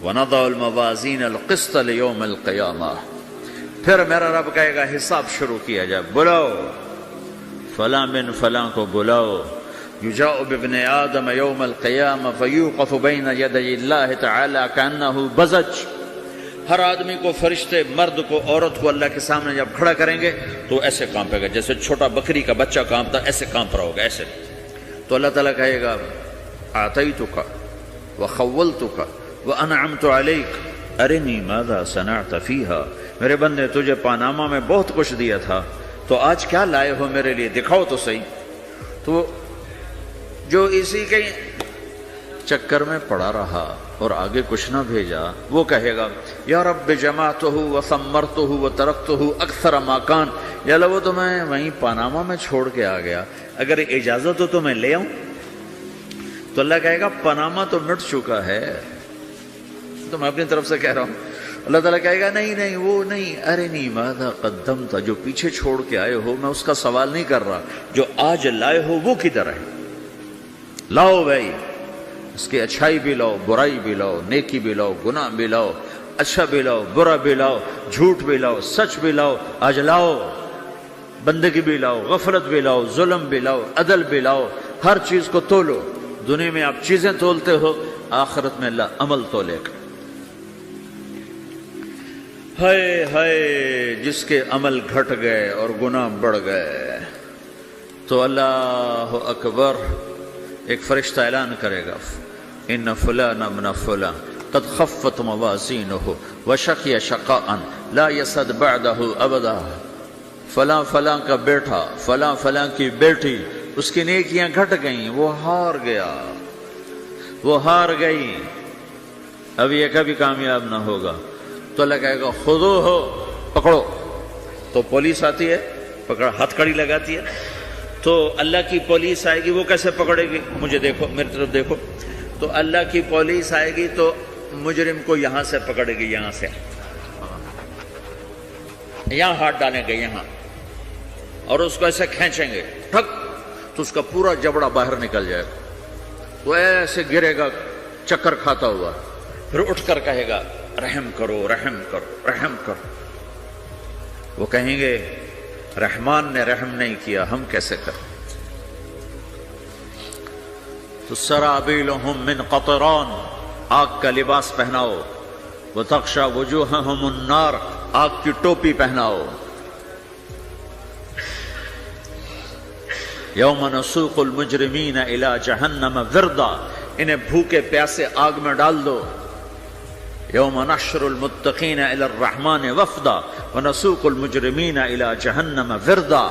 Speaker 1: وَنَضَعُ الْمَوَازِينَ الْقِسْطَ لِيَوْمِ الْقِيَامَةِ، پھر میرا رب کہے گا حساب شروع کیا جائے، بلاؤ فلاں بن فلاں کو بلاؤ، یجاء بابن آدم یوم القیامہ فیوقف بین یدی اللہ تعالی کأنہ بزج، ہر آدمی کو، فرشتے، مرد کو، عورت کو اللہ کے سامنے جب کھڑا کریں گے تو ایسے کانپے گا جیسے چھوٹا بکری کا بچہ کانپتا، ایسے کانپ رہا ہوگا ایسے. تو اللہ تعالیٰ کہے گا آتیتک وخولتک وانعمت علیک ارنی ماذا صنعت فیہا، میرے بندے تجھے پاناما میں بہت کچھ دیا تھا، تو آج کیا لائے ہو میرے لیے، دکھاؤ تو صحیح. تو جو اسی کے چکر میں پڑا رہا اور آگے کچھ نہ بھیجا، وہ کہے گا یا رب جمعتہ وثمرتہ وترکتہ اکثر ما کان، یا اللہ وہ تو میں وہیں پاناما میں چھوڑ کے آ گیا، اگر اجازت ہو تو میں لے آؤں. تو اللہ کہے گا پاناما تو مٹ چکا ہے، تو میں اپنی طرف سے کہہ رہا ہوں. اللہ تعالیٰ کہے گا نہیں نہیں وہ نہیں، ارنی ماذا قدمت، جو پیچھے چھوڑ کے آئے ہو میں اس کا سوال نہیں کر رہا، جو آج لائے ہو وہ کدھر ہے، لاؤ بھائی، اس کی اچھائی بھی لاؤ، برائی بھی لاؤ، نیکی بھی لاؤ، گناہ بھی لاؤ، اچھا بھی لاؤ، برا بھی لاؤ، جھوٹ بھی لاؤ، سچ بھی لاؤ، آج لاؤ، بندگی بھی لاؤ، غفلت بھی لاؤ، ظلم بھی لاؤ، عدل بھی لاؤ، ہر چیز کو تولو. دنیا میں آپ چیزیں تولتے ہو، آخرت میں اللہ عمل تولے گا. ہائے ہائے جس کے عمل گھٹ گئے اور گناہ بڑھ گئے، تو اللہ اکبر، ایک فرشتہ اعلان کرے گا ان فلان ابن فلان قد خفت موازینہ وشقی شقاء لا یسد بعدہ ابدا، فلاں فلاں کا بیٹا، فلاں فلاں کی بیٹی، اس کی نیکیاں گھٹ گئیں، وہ ہار گیا، وہ ہار گئی، اب یہ کبھی کامیاب نہ ہوگا. تو اللہ کہے گا خودو ہو، پکڑو. تو پولیس آتی ہے، پکڑ، ہتھ کڑی لگاتی ہے. تو اللہ کی پولیس آئے گی، وہ کیسے پکڑے گی، مجھے دیکھو، میری طرف دیکھو. تو اللہ کی پولیس آئے گی تو مجرم کو یہاں سے پکڑے گی، یہاں سے، یہاں ہاتھ ڈالیں گے یہاں، اور اس کو ایسے کھینچیں گے، ٹھک، تو اس کا پورا جبڑا باہر نکل جائے گا. وہ ایسے گرے گا چکر کھاتا ہوا، پھر اٹھ کر کہے گا رحم کرو، رحم کرو، رحم کرو. وہ کہیں گے رحمان نے رحم نہیں کیا، ہم کیسے کریں. تو سرابیلہم من قطران، آگ کا لباس پہناؤ، وتغشی وجوہہم النار، آگ کی ٹوپی پہناؤ. یوم نسوق المجرمین الی جہنم وردا، انہیں بھوکے پیاسے آگ میں ڈال دو. یوم نحشر المتقین الی الرحمن وفدا ونسوق المجرمین الی جہنم وردا.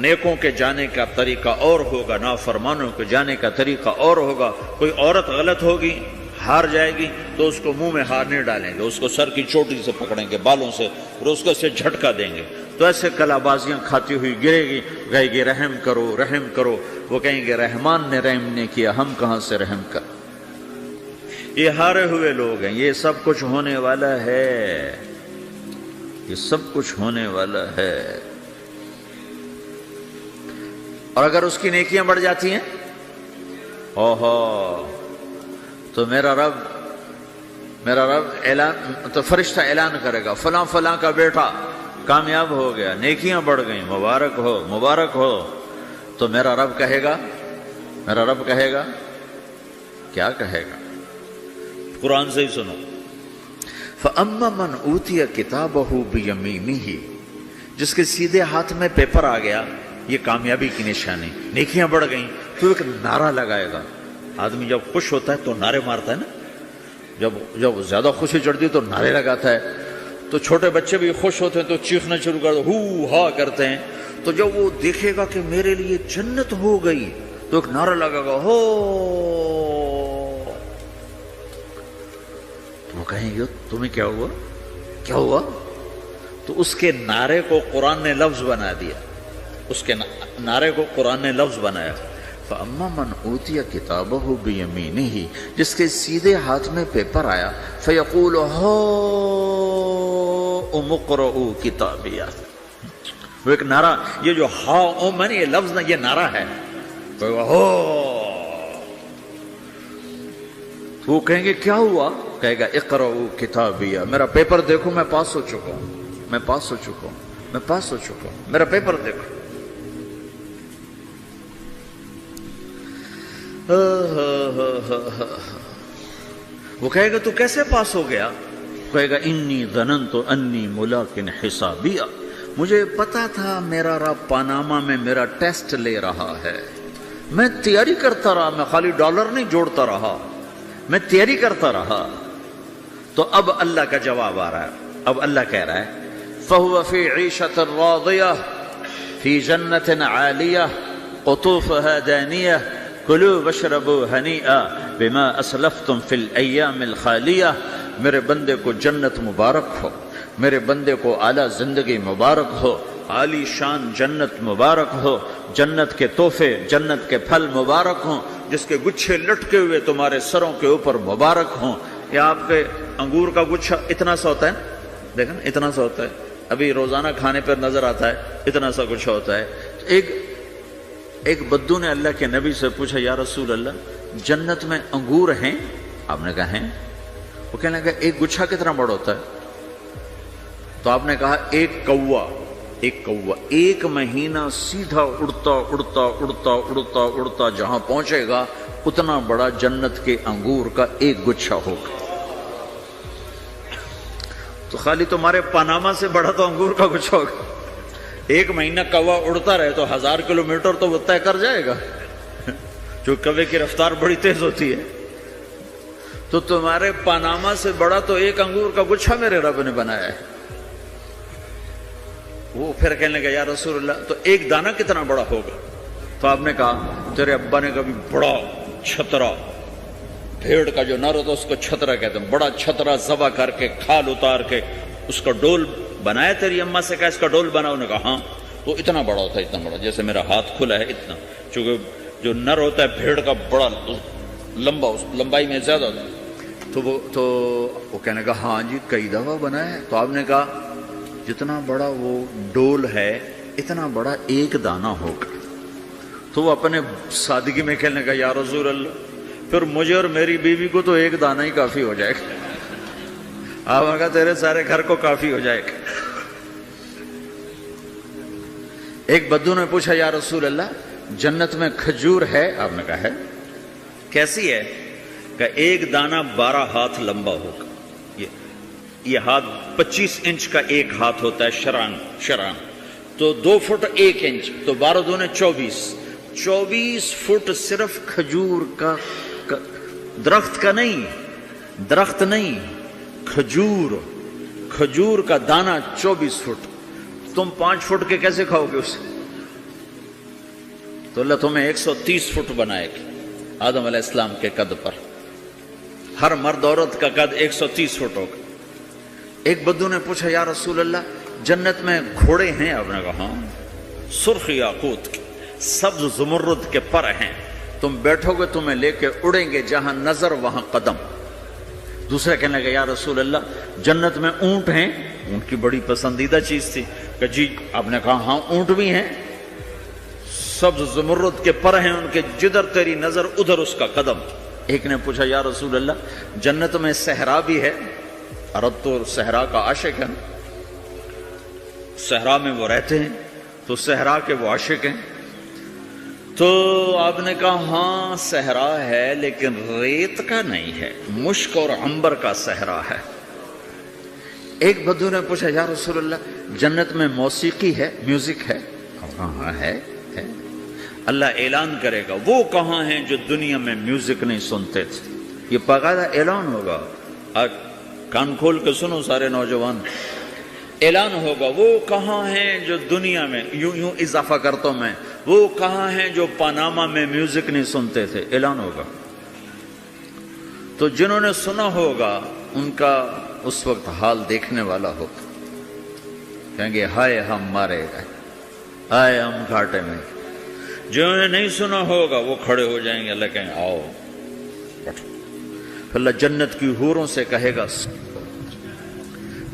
Speaker 1: نیکوں کے جانے کا طریقہ اور ہوگا، نافرمانوں کے جانے کا طریقہ اور ہوگا. کوئی عورت غلط ہوگی، ہار جائے گی، تو اس کو منہ میں ہار نہیں ڈالیں گے، اس کو سر کی چوٹی سے پکڑیں گے، بالوں سے، اور اس کو اسے جھٹکا دیں گے. تو ایسے کلا بازیاں کھاتی ہوئی گرے گی، کہے گی رحم کرو، رحم کرو. وہ کہیں گے رحمان نے رحم نہیں کیا، ہم کہاں سے رحم کر. یہ ہارے ہوئے لوگ ہیں. یہ سب کچھ ہونے والا ہے، یہ سب کچھ ہونے والا ہے. اور اگر اس کی نیکیاں بڑھ جاتی ہیں، اوہو، تو میرا رب اعلان، تو فرشتہ اعلان کرے گا فلاں فلاں کا بیٹا کامیاب ہو گیا، نیکیاں بڑھ گئیں، مبارک ہو، مبارک ہو. تو میرا رب کہے گا کیا کہے گا، قرآن سے ہی سنو. فَأَمَّا مَنْ أُوتِيَ كِتَابَهُ بِيَمِينِهِ، جس کے سیدھے ہاتھ میں پیپر آ گیا، یہ کامیابی کی نشانی، نیکیاں بڑھ گئیں. تو ایک نعرہ لگائے گا. آدمی جب خوش ہوتا ہے تو نعرے مارتا ہے نا، جب زیادہ خوشی چڑھتی ہے تو نعرے لگاتا ہے. تو چھوٹے بچے بھی خوش ہوتے ہیں تو چیخنا شروع کر ہو ہا کرتے ہیں. تو جب وہ دیکھے گا کہ میرے لیے جنت ہو گئی تو ایک نعرہ لگے گا ہو. وہ کہیں گے تمہیں کیا ہوا، کیا ہوا؟ تو اس کے نعرے کو قرآن نے لفظ بنا دیا، اس کے نعرے کو قرآن نے لفظ بنایا. فَأَمَّا مَنْ أُوتِيَ كِتَابَهُ بِيَمِينِهِ، جس کے سیدھے ہاتھ میں پیپر آیا، فَيَقُولُ هَاؤْمُ اقْرَءُوا كِتَابِيَهْ، وہ ایک نعرہ، یہ جو ہا او من یہ لفظ نا، یہ نعرہ ہے. وہ کہیں گے کیا ہوا؟ کہے گا اقرؤ کتابیہ، میرا پیپر دیکھو، میں پاس ہو چکا ہوں، میں پاس ہو چکا ہوں، میں پاس ہو چکا ہوں، میرا پیپر دیکھو. وہ کہے گا تو کیسے پاس ہو گیا؟ کہے گا انی ظننت انی ملاق حسابیہ، مجھے پتا تھا میرا رب پاناما میں میرا ٹیسٹ لے رہا ہے. میں تیاری کرتا رہا، میں خالی ڈالر نہیں جوڑتا رہا، میں تیاری کرتا رہا. تو اب اللہ کا جواب آ رہا ہے. اب اللہ کہہ رہا ہے فَهُوَ فِي عِيشَةٍ رَاضِيَةٍ فِي جَنَّةٍ عَالِيَةٍ قُطُوفُهَا دَانِيَةٌ كُلُوا وَاشْرَبُوا هَنِيئًا بِمَا أَسْلَفْتُمْ فِي الْأَيَّامِ الْخَالِيَةِ. میرے بندے کو جنت مبارک ہو، میرے بندے کو اعلیٰ زندگی مبارک ہو، عالی شان جنت مبارک ہو، جنت کے تحفے، جنت کے پھل مبارک ہوں، جس کے گچھے لٹکے ہوئے تمہارے سروں کے اوپر مبارک ہوں. یہ آپ کے انگور کا گچھا اتنا سا ہوتا ہے، دیکھیں اتنا سا ہوتا ہے، ابھی روزانہ کھانے پر نظر آتا ہے، اتنا سا گچھا ہوتا ہے. ایک بدو نے اللہ کے نبی سے پوچھا یا رسول اللہ جنت میں انگور ہیں؟ آپ نے کہا ہیں. وہ کہنے لگا ایک گچھا کتنا بڑا ہوتا ہے؟ تو آپ نے کہا ایک کوا ایک مہینہ سیدھا اڑتا اڑتا اڑتا اڑتا اڑتا جہاں پہنچے گا اتنا بڑا جنت کے انگور کا ایک گچھا ہوگا. تو خالی تمہارے پاناما سے بڑا تو انگور کا گچھا ہوگا. ایک مہینہ کوا اڑتا رہے تو 1000 کلومیٹر تو وہ طے کر جائے گا، جو کوے کی رفتار بڑی تیز ہوتی ہے. تو تمہارے پاناما سے بڑا تو ایک انگور کا گچھا میرے رب نے بنایا ہے. وہ پھر کہنے لگا یا رسول اللہ تو ایک دانہ کتنا بڑا ہوگا؟ تو آپ نے کہا تیرے ابا نے کبھی بڑا چھترا، بھیڑ کا جو نر ہوتا اس کو چھترا کہتے ہیں، بڑا چھترا ذبح کر کے کھال اتار کے اس کا ڈول بنایا؟ تیری اماں سے کہا اس کا ڈول بناؤ؟ نے کہا ہاں. تو اتنا بڑا ہوتا ہے، اتنا بڑا جیسے میرا ہاتھ کھلا ہے اتنا، چونکہ جو نر ہوتا ہے بھیڑ کا بڑا لمبا، اس لمبائی میں زیادہ ہوتا ہے. تو وہ کہنے کا ہاں جی کئی دفعہ بنا ہے. تو آپ نے کہا جتنا بڑا وہ ڈول ہے اتنا بڑا ایک دانہ ہوگا. تو وہ اپنے سادگی میں کہنے کا یا رسول اللہ پھر مجھے اور میری بیوی کو تو ایک دانہ ہی کافی ہو جائے گا. آپ نے کہا تیرے سارے گھر کو کافی ہو جائے گا. ایک بدو نے پوچھا یا رسول اللہ جنت میں کھجور ہے؟ آپ نے کہا ہے. کیسی ہے؟ کہ ایک دانہ 12 ہاتھ لمبا ہوگا. یہ ہاتھ 25 انچ کا ایک ہاتھ ہوتا ہے، شران تو 2 فٹ 1 انچ، تو 12 دونے 24 فٹ صرف کھجور کا، درخت کا نہیں، درخت نہیں، کھجور کا دانہ 24 فٹ. تم 5 فٹ کے کیسے کھاؤ گے اسے؟ تو اللہ تمہیں 130 فٹ بنائے گا آدم علیہ السلام کے قد پر. ہر مرد عورت کا قد 130 فٹ ہوگا. ایک بدو نے پوچھا یا رسول اللہ جنت میں گھوڑے ہیں؟ آپ نے کہا ہاں، سرخ یاقوت کے، سبز زمرد کے پر ہیں، تم بیٹھو گے تمہیں لے کے اڑیں گے، جہاں نظر وہاں قدم. دوسرا کہنے لگا یا رسول اللہ جنت میں اونٹ ہیں؟ اونٹ کی بڑی پسندیدہ چیز تھی کہ جی. آپ نے کہا ہاں اونٹ بھی ہیں، سبز زمرد کے پر ہیں ان کے، جدھر تیری نظر ادھر اس کا قدم. ایک نے پوچھا یا رسول اللہ جنت میں صحرا بھی ہے؟ عرب تو صحرا کا عاشق ہے، صحرا میں وہ رہتے ہیں تو صحرا کے وہ عاشق ہیں. تو آپ نے کہا ہاں صحرا ہے لیکن ریت کا نہیں ہے، مشک اور عنبر کا صحرا ہے. ایک بدو نے پوچھا یا رسول اللہ جنت میں موسیقی ہے، میوزک ہے؟ ہاں ہے. اللہ اعلان کرے گا وہ کہاں ہیں جو دنیا میں میوزک نہیں سنتے تھے. یہ باقاعدہ اعلان ہوگا، کان کھول کے سنو سارے نوجوان. اعلان ہوگا وہ کہاں ہیں جو دنیا میں، یوں اضافہ کرتا ہوں میں، وہ کہاں ہیں جو پاناما میں میوزک نہیں سنتے تھے. اعلان ہوگا تو جنہوں نے سنا ہوگا ان کا اس وقت حال دیکھنے والا ہوگا. کہیں گے ہائے ہم مارے گئے، ہائے ہم گھاٹے میں. جنہوں نے نہیں سنا ہوگا وہ کھڑے ہو جائیں گے، اللہ کہیں آؤ بیٹھو. اللہ جنت کی حوروں سے کہے گا.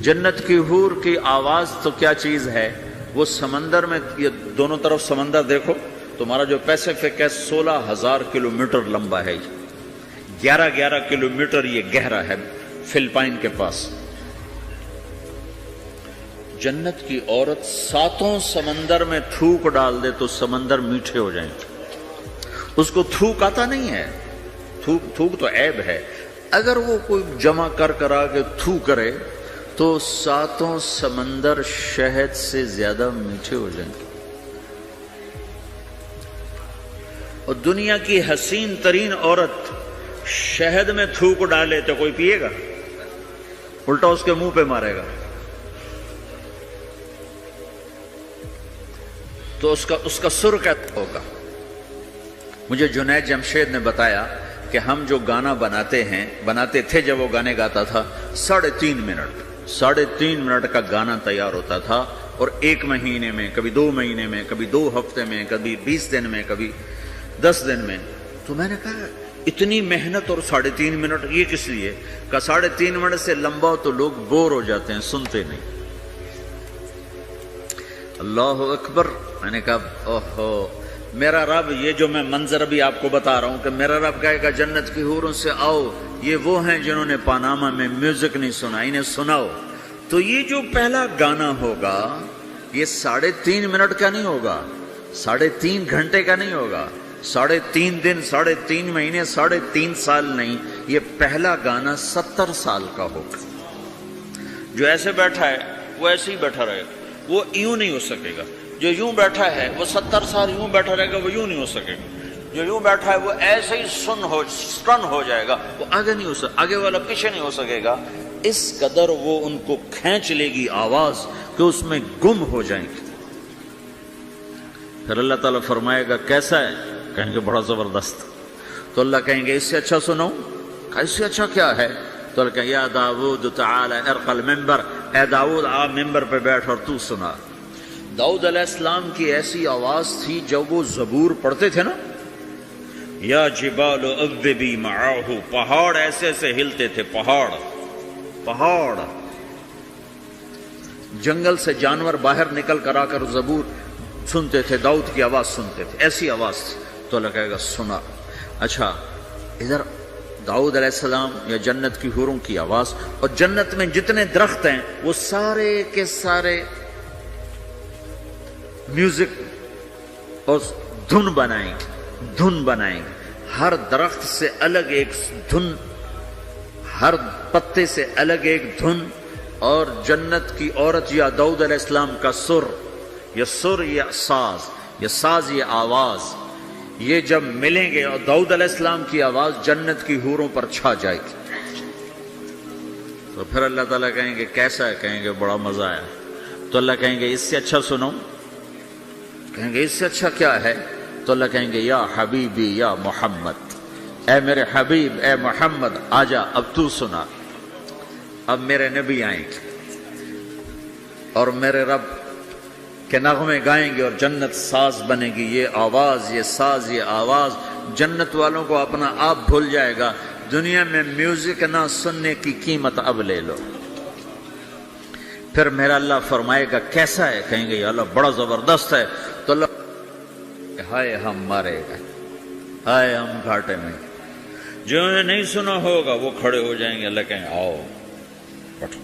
Speaker 1: جنت کی حور کی آواز تو کیا چیز ہے، وہ سمندر میں، یہ دونوں طرف سمندر دیکھو، تمہارا جو پیسیفک ہے 16,000 کلومیٹر لمبا ہے، 11 کلومیٹر یہ گہرا ہے فلپائن کے پاس۔ جنت کی عورت 7 سمندر میں تھوک ڈال دے تو سمندر میٹھے ہو جائیں گے۔ اس کو تھوک آتا نہیں ہے، تھوک تو عیب ہے، اگر وہ کوئی جمع کرا کے تھو کرے تو 7 سمندر شہد سے زیادہ میٹھے ہو جائیں گے۔ اور دنیا کی حسین ترین عورت شہد میں تھوک ڈالے تو کوئی پیے گا؟ الٹا اس کے منہ پہ مارے گا۔ تو اس کا سر کیسا ہوگا؟ مجھے جنید جمشید نے بتایا کہ ہم جو گانا بناتے تھے جب وہ گانے گاتا تھا، 3.5 منٹ کا گانا تیار ہوتا تھا، اور 1 مہینے میں، کبھی 2 مہینے میں، کبھی 2 ہفتے میں، کبھی 20 دن میں، کبھی 10 دن میں۔ تو میں نے کہا اتنی محنت اور 3.5 منٹ یہ کس لیے؟ کہ 3.5 منٹ سے لمبا ہو تو لوگ بور ہو جاتے ہیں، سنتے نہیں۔ اللہ اکبر۔ میں نے کہا اوہو، میرا رب، یہ جو میں منظر ابھی آپ کو بتا رہا ہوں کہ میرا رب کہے گا جنت کی حوروں سے آؤ، یہ وہ ہیں جنہوں نے پاناما میں میوزک نہیں سنا، انہیں سناؤ۔ تو یہ جو پہلا گانا ہوگا یہ 3.5 منٹ کا نہیں ہوگا، 3.5 گھنٹے کا نہیں ہوگا، 3.5 دن، 3.5 مہینے، 3.5 سال نہیں، یہ پہلا گانا 70 سال کا ہوگا۔ جو ایسے بیٹھا ہے وہ ایسے ہی بیٹھا رہے گا، وہ یوں نہیں ہو سکے گا۔ جو یوں بیٹھا ہے وہ 70 سال یوں بیٹھا رہے گا، وہ یوں نہیں ہو سکے گا۔ جو یوں بیٹھا ہے وہ ایسے ہی سٹن ہو جائے گا، وہ آگے نہیں ہو سکے، آگے والا پیچھے نہیں ہو سکے گا۔ اس قدر وہ ان کو کھینچ لے گی آواز کہ اس میں گم ہو جائیں گے۔ پھر اللہ تعالیٰ فرمائے گا کیسا ہے؟ کہیں گے بڑا زبردست۔ تو اللہ کہیں گے اس سے اچھا سنو۔ اس سے اچھا کیا ہے؟ تو اللہ کہیں یا داؤد تعالی ارقى المنبر، اے داؤد آپ ممبر پہ بیٹھ اور تو سنا۔ داؤد علیہ السلام کی ایسی آواز تھی جب وہ زبور پڑھتے تھے نا، یا جبال اوبی معاہ، پہاڑ ایسے ایسے ہلتے تھے، پہاڑ جنگل سے جانور باہر نکل کر آ کر زبور سنتے تھے، داؤد کی آواز سنتے تھے، ایسی آواز تھی۔ تو اللہ کہے گا سنا۔ اچھا، ادھر داؤد علیہ السلام یا جنت کی حوروں کی آواز، اور جنت میں جتنے درخت ہیں وہ سارے کے سارے میوزک اور دھن بنائیں گے، ہر درخت سے الگ ایک دھن، ہر پتے سے الگ ایک دھن، اور جنت کی عورت یا داؤد علیہ السلام کا سر، یہ ساز، یہ آواز، یہ جب ملیں گے اور داؤد علیہ السلام کی آواز جنت کی حوروں پر چھا جائے گی۔ تو پھر اللہ تعالیٰ کہیں گے کیسا ہے؟ کہیں گے بڑا مزہ آیا۔ تو اللہ کہیں گے اس سے اچھا سنو۔ کہیں گے اس سے اچھا کیا ہے؟ تو اللہ کہیں گے یا حبیبی یا محمد، اے میرے حبیب، اے محمد آجا، اب تو سنا۔ اب میرے نبی آئیں گے اور میرے رب کے نغمے گائیں گے اور جنت ساز بنے گی۔ یہ آواز، یہ ساز، یہ آواز جنت والوں کو اپنا آپ بھول جائے گا۔ دنیا میں میوزک نہ سننے کی قیمت اب لے لو۔ پھر میرا اللہ فرمائے گا کیسا ہے؟ کہیں گے یا اللہ بڑا زبردست ہے۔ تو اللہ ہائے ہم مارے گا، ہائے ہم گھاٹے میں۔ جو انہیں نہیں سنا ہوگا وہ کھڑے ہو جائیں گے، اللہ کہیں آؤ پٹھو۔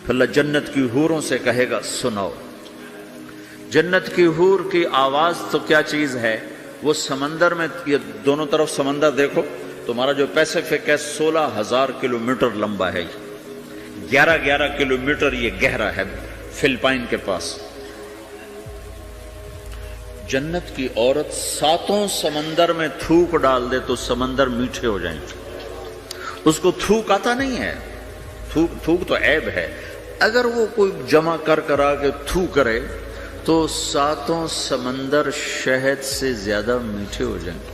Speaker 1: پھر اللہ جنت کی حوروں سے کہے گا سناؤ۔ جنت کی حور کی آواز تو کیا چیز ہے، وہ سمندر میں، یہ دونوں طرف سمندر دیکھو، تمہارا جو پیسیفک ہے 16,000 کلومیٹر لمبا ہے، 11 کلومیٹر یہ گہرا ہے فلپائن کے پاس۔ جنت کی عورت 7 سمندر میں تھوک ڈال دے تو سمندر میٹھے ہو جائیں گے۔ اس کو تھوک آتا نہیں ہے، تھوک تو عیب ہے، اگر وہ کوئی جمع کرا کے تھو کرے تو 7 سمندر شہد سے زیادہ میٹھے ہو جائیں گے۔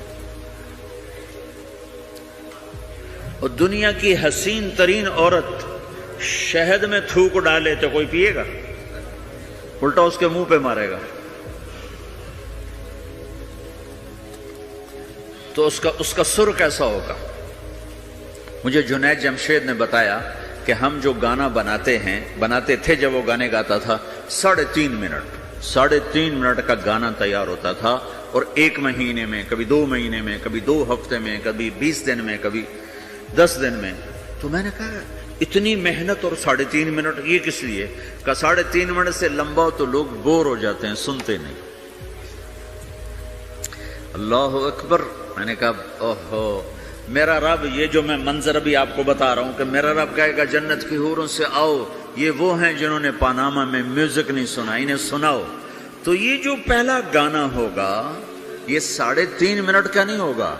Speaker 1: اور دنیا کی حسین ترین عورت شہد میں تھوک ڈالے تو کوئی پیے گا؟ الٹا اس کے منہ پہ مارے گا۔ تو اس کا سر کیسا ہوگا؟ مجھے جنید جمشید نے بتایا کہ ہم جو گانا بناتے تھے جب وہ گانے گاتا تھا 3.5 منٹ، 3.5 منٹ کا گانا تیار ہوتا تھا، اور 1 مہینے میں، کبھی 2 مہینے میں، کبھی 2 ہفتے میں، کبھی 20 دن میں، کبھی 10 دن میں۔ تو میں نے کہا اتنی محنت اور 3.5 منٹ یہ کس لیے؟ کہ 3.5 منٹ سے لمبا ہو تو لوگ بور ہو جاتے ہیں، سنتے نہیں۔ اللہ اکبر۔ میں نے کہا اوہو، میرا رب، یہ جو میں منظر ابھی آپ کو بتا رہا ہوں کہ میرا رب کہے گا جنت کی حوروں سے آؤ، یہ وہ ہیں جنہوں نے پاناما میں میوزک نہیں سنا، انہیں سناؤ۔ تو یہ جو پہلا گانا ہوگا یہ 3.5 منٹ کا نہیں ہوگا،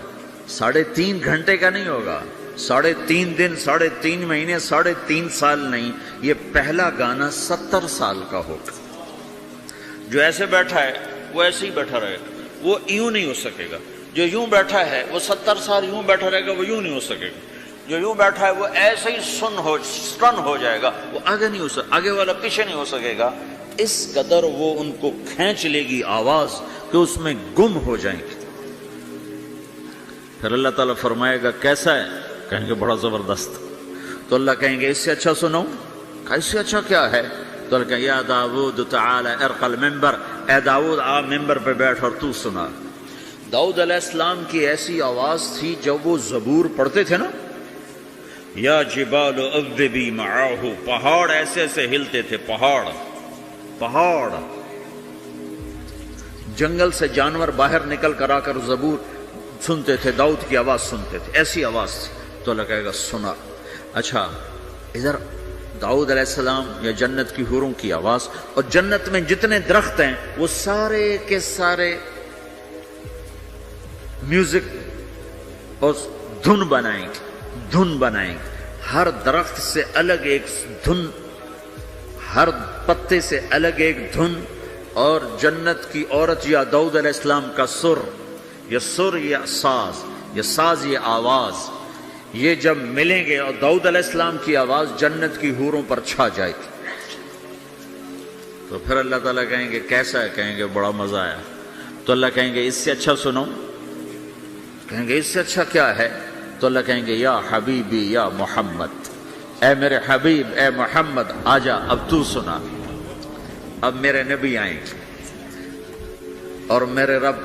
Speaker 1: 3.5 گھنٹے کا نہیں ہوگا، 3.5 دن، 3.5 مہینے، 3.5 سال نہیں، یہ پہلا گانا 70 سال کا ہوگا۔ جو ایسے بیٹھا ہے وہ ایسے ہی بیٹھا رہے گا، وہ یوں نہیں ہو سکے گا۔ جو یوں بیٹھا ہے وہ 70 سال یوں بیٹھا رہے گا، وہ یوں نہیں ہو سکے گا۔ جو یوں بیٹھا ہے وہ ایسے ہی سٹن ہو جائے گا، وہ آگے نہیں ہو سکے، آگے والا پیچھے نہیں ہو سکے گا۔ اس قدر وہ ان کو کھینچ لے گی آواز کہ اس میں گم ہو جائیں گے۔ پھر اللہ تعالیٰ فرمائے گا کیسا ہے؟ کہیں گے بڑا زبردست۔ تو اللہ کہیں گے اس سے اچھا سناؤں؟ اس سے اچھا کیا ہے؟ تو اللہ کہیں یا داؤد تعالی ارق المنبر، اے داؤد آپ ممبر پہ بیٹھ اور تو سنا۔ داؤد علیہ السلام کی ایسی آواز تھی جب وہ زبور پڑھتے تھے نا، یا جبال اوبی معاہ، پہاڑ ایسے ایسے ہلتے تھے، پہاڑ، جنگل سے جانور باہر نکل کر آ کر زبور سنتے تھے، داؤد کی آواز سنتے تھے، ایسی آواز تھی۔ تو اللہ کہے گا سنا۔ اچھا ادھر داؤد علیہ السلام یا جنت کی حوروں کی آواز، اور جنت میں جتنے درخت ہیں وہ سارے کے سارے میوزک اور دھن بنائیں گے، ہر درخت سے الگ ایک دھن، ہر پتے سے الگ ایک دھن، اور جنت کی عورت یا داؤد علیہ السلام کا سر، یہ ساز، یہ آواز، یہ جب ملیں گے اور داؤد علیہ السلام کی آواز جنت کی حوروں پر چھا جائے گی، تو پھر اللہ تعالیٰ کہیں گے کیسا ہے؟ کہیں گے بڑا مزہ آیا۔ تو اللہ کہیں گے اس سے اچھا سنو؟ کہیں گے اس سے اچھا کیا ہے؟ تو اللہ کہیں گے یا حبیبی یا محمد، اے میرے حبیب، اے محمد آجا، اب تو سنا۔ اب میرے نبی آئیں گے اور میرے رب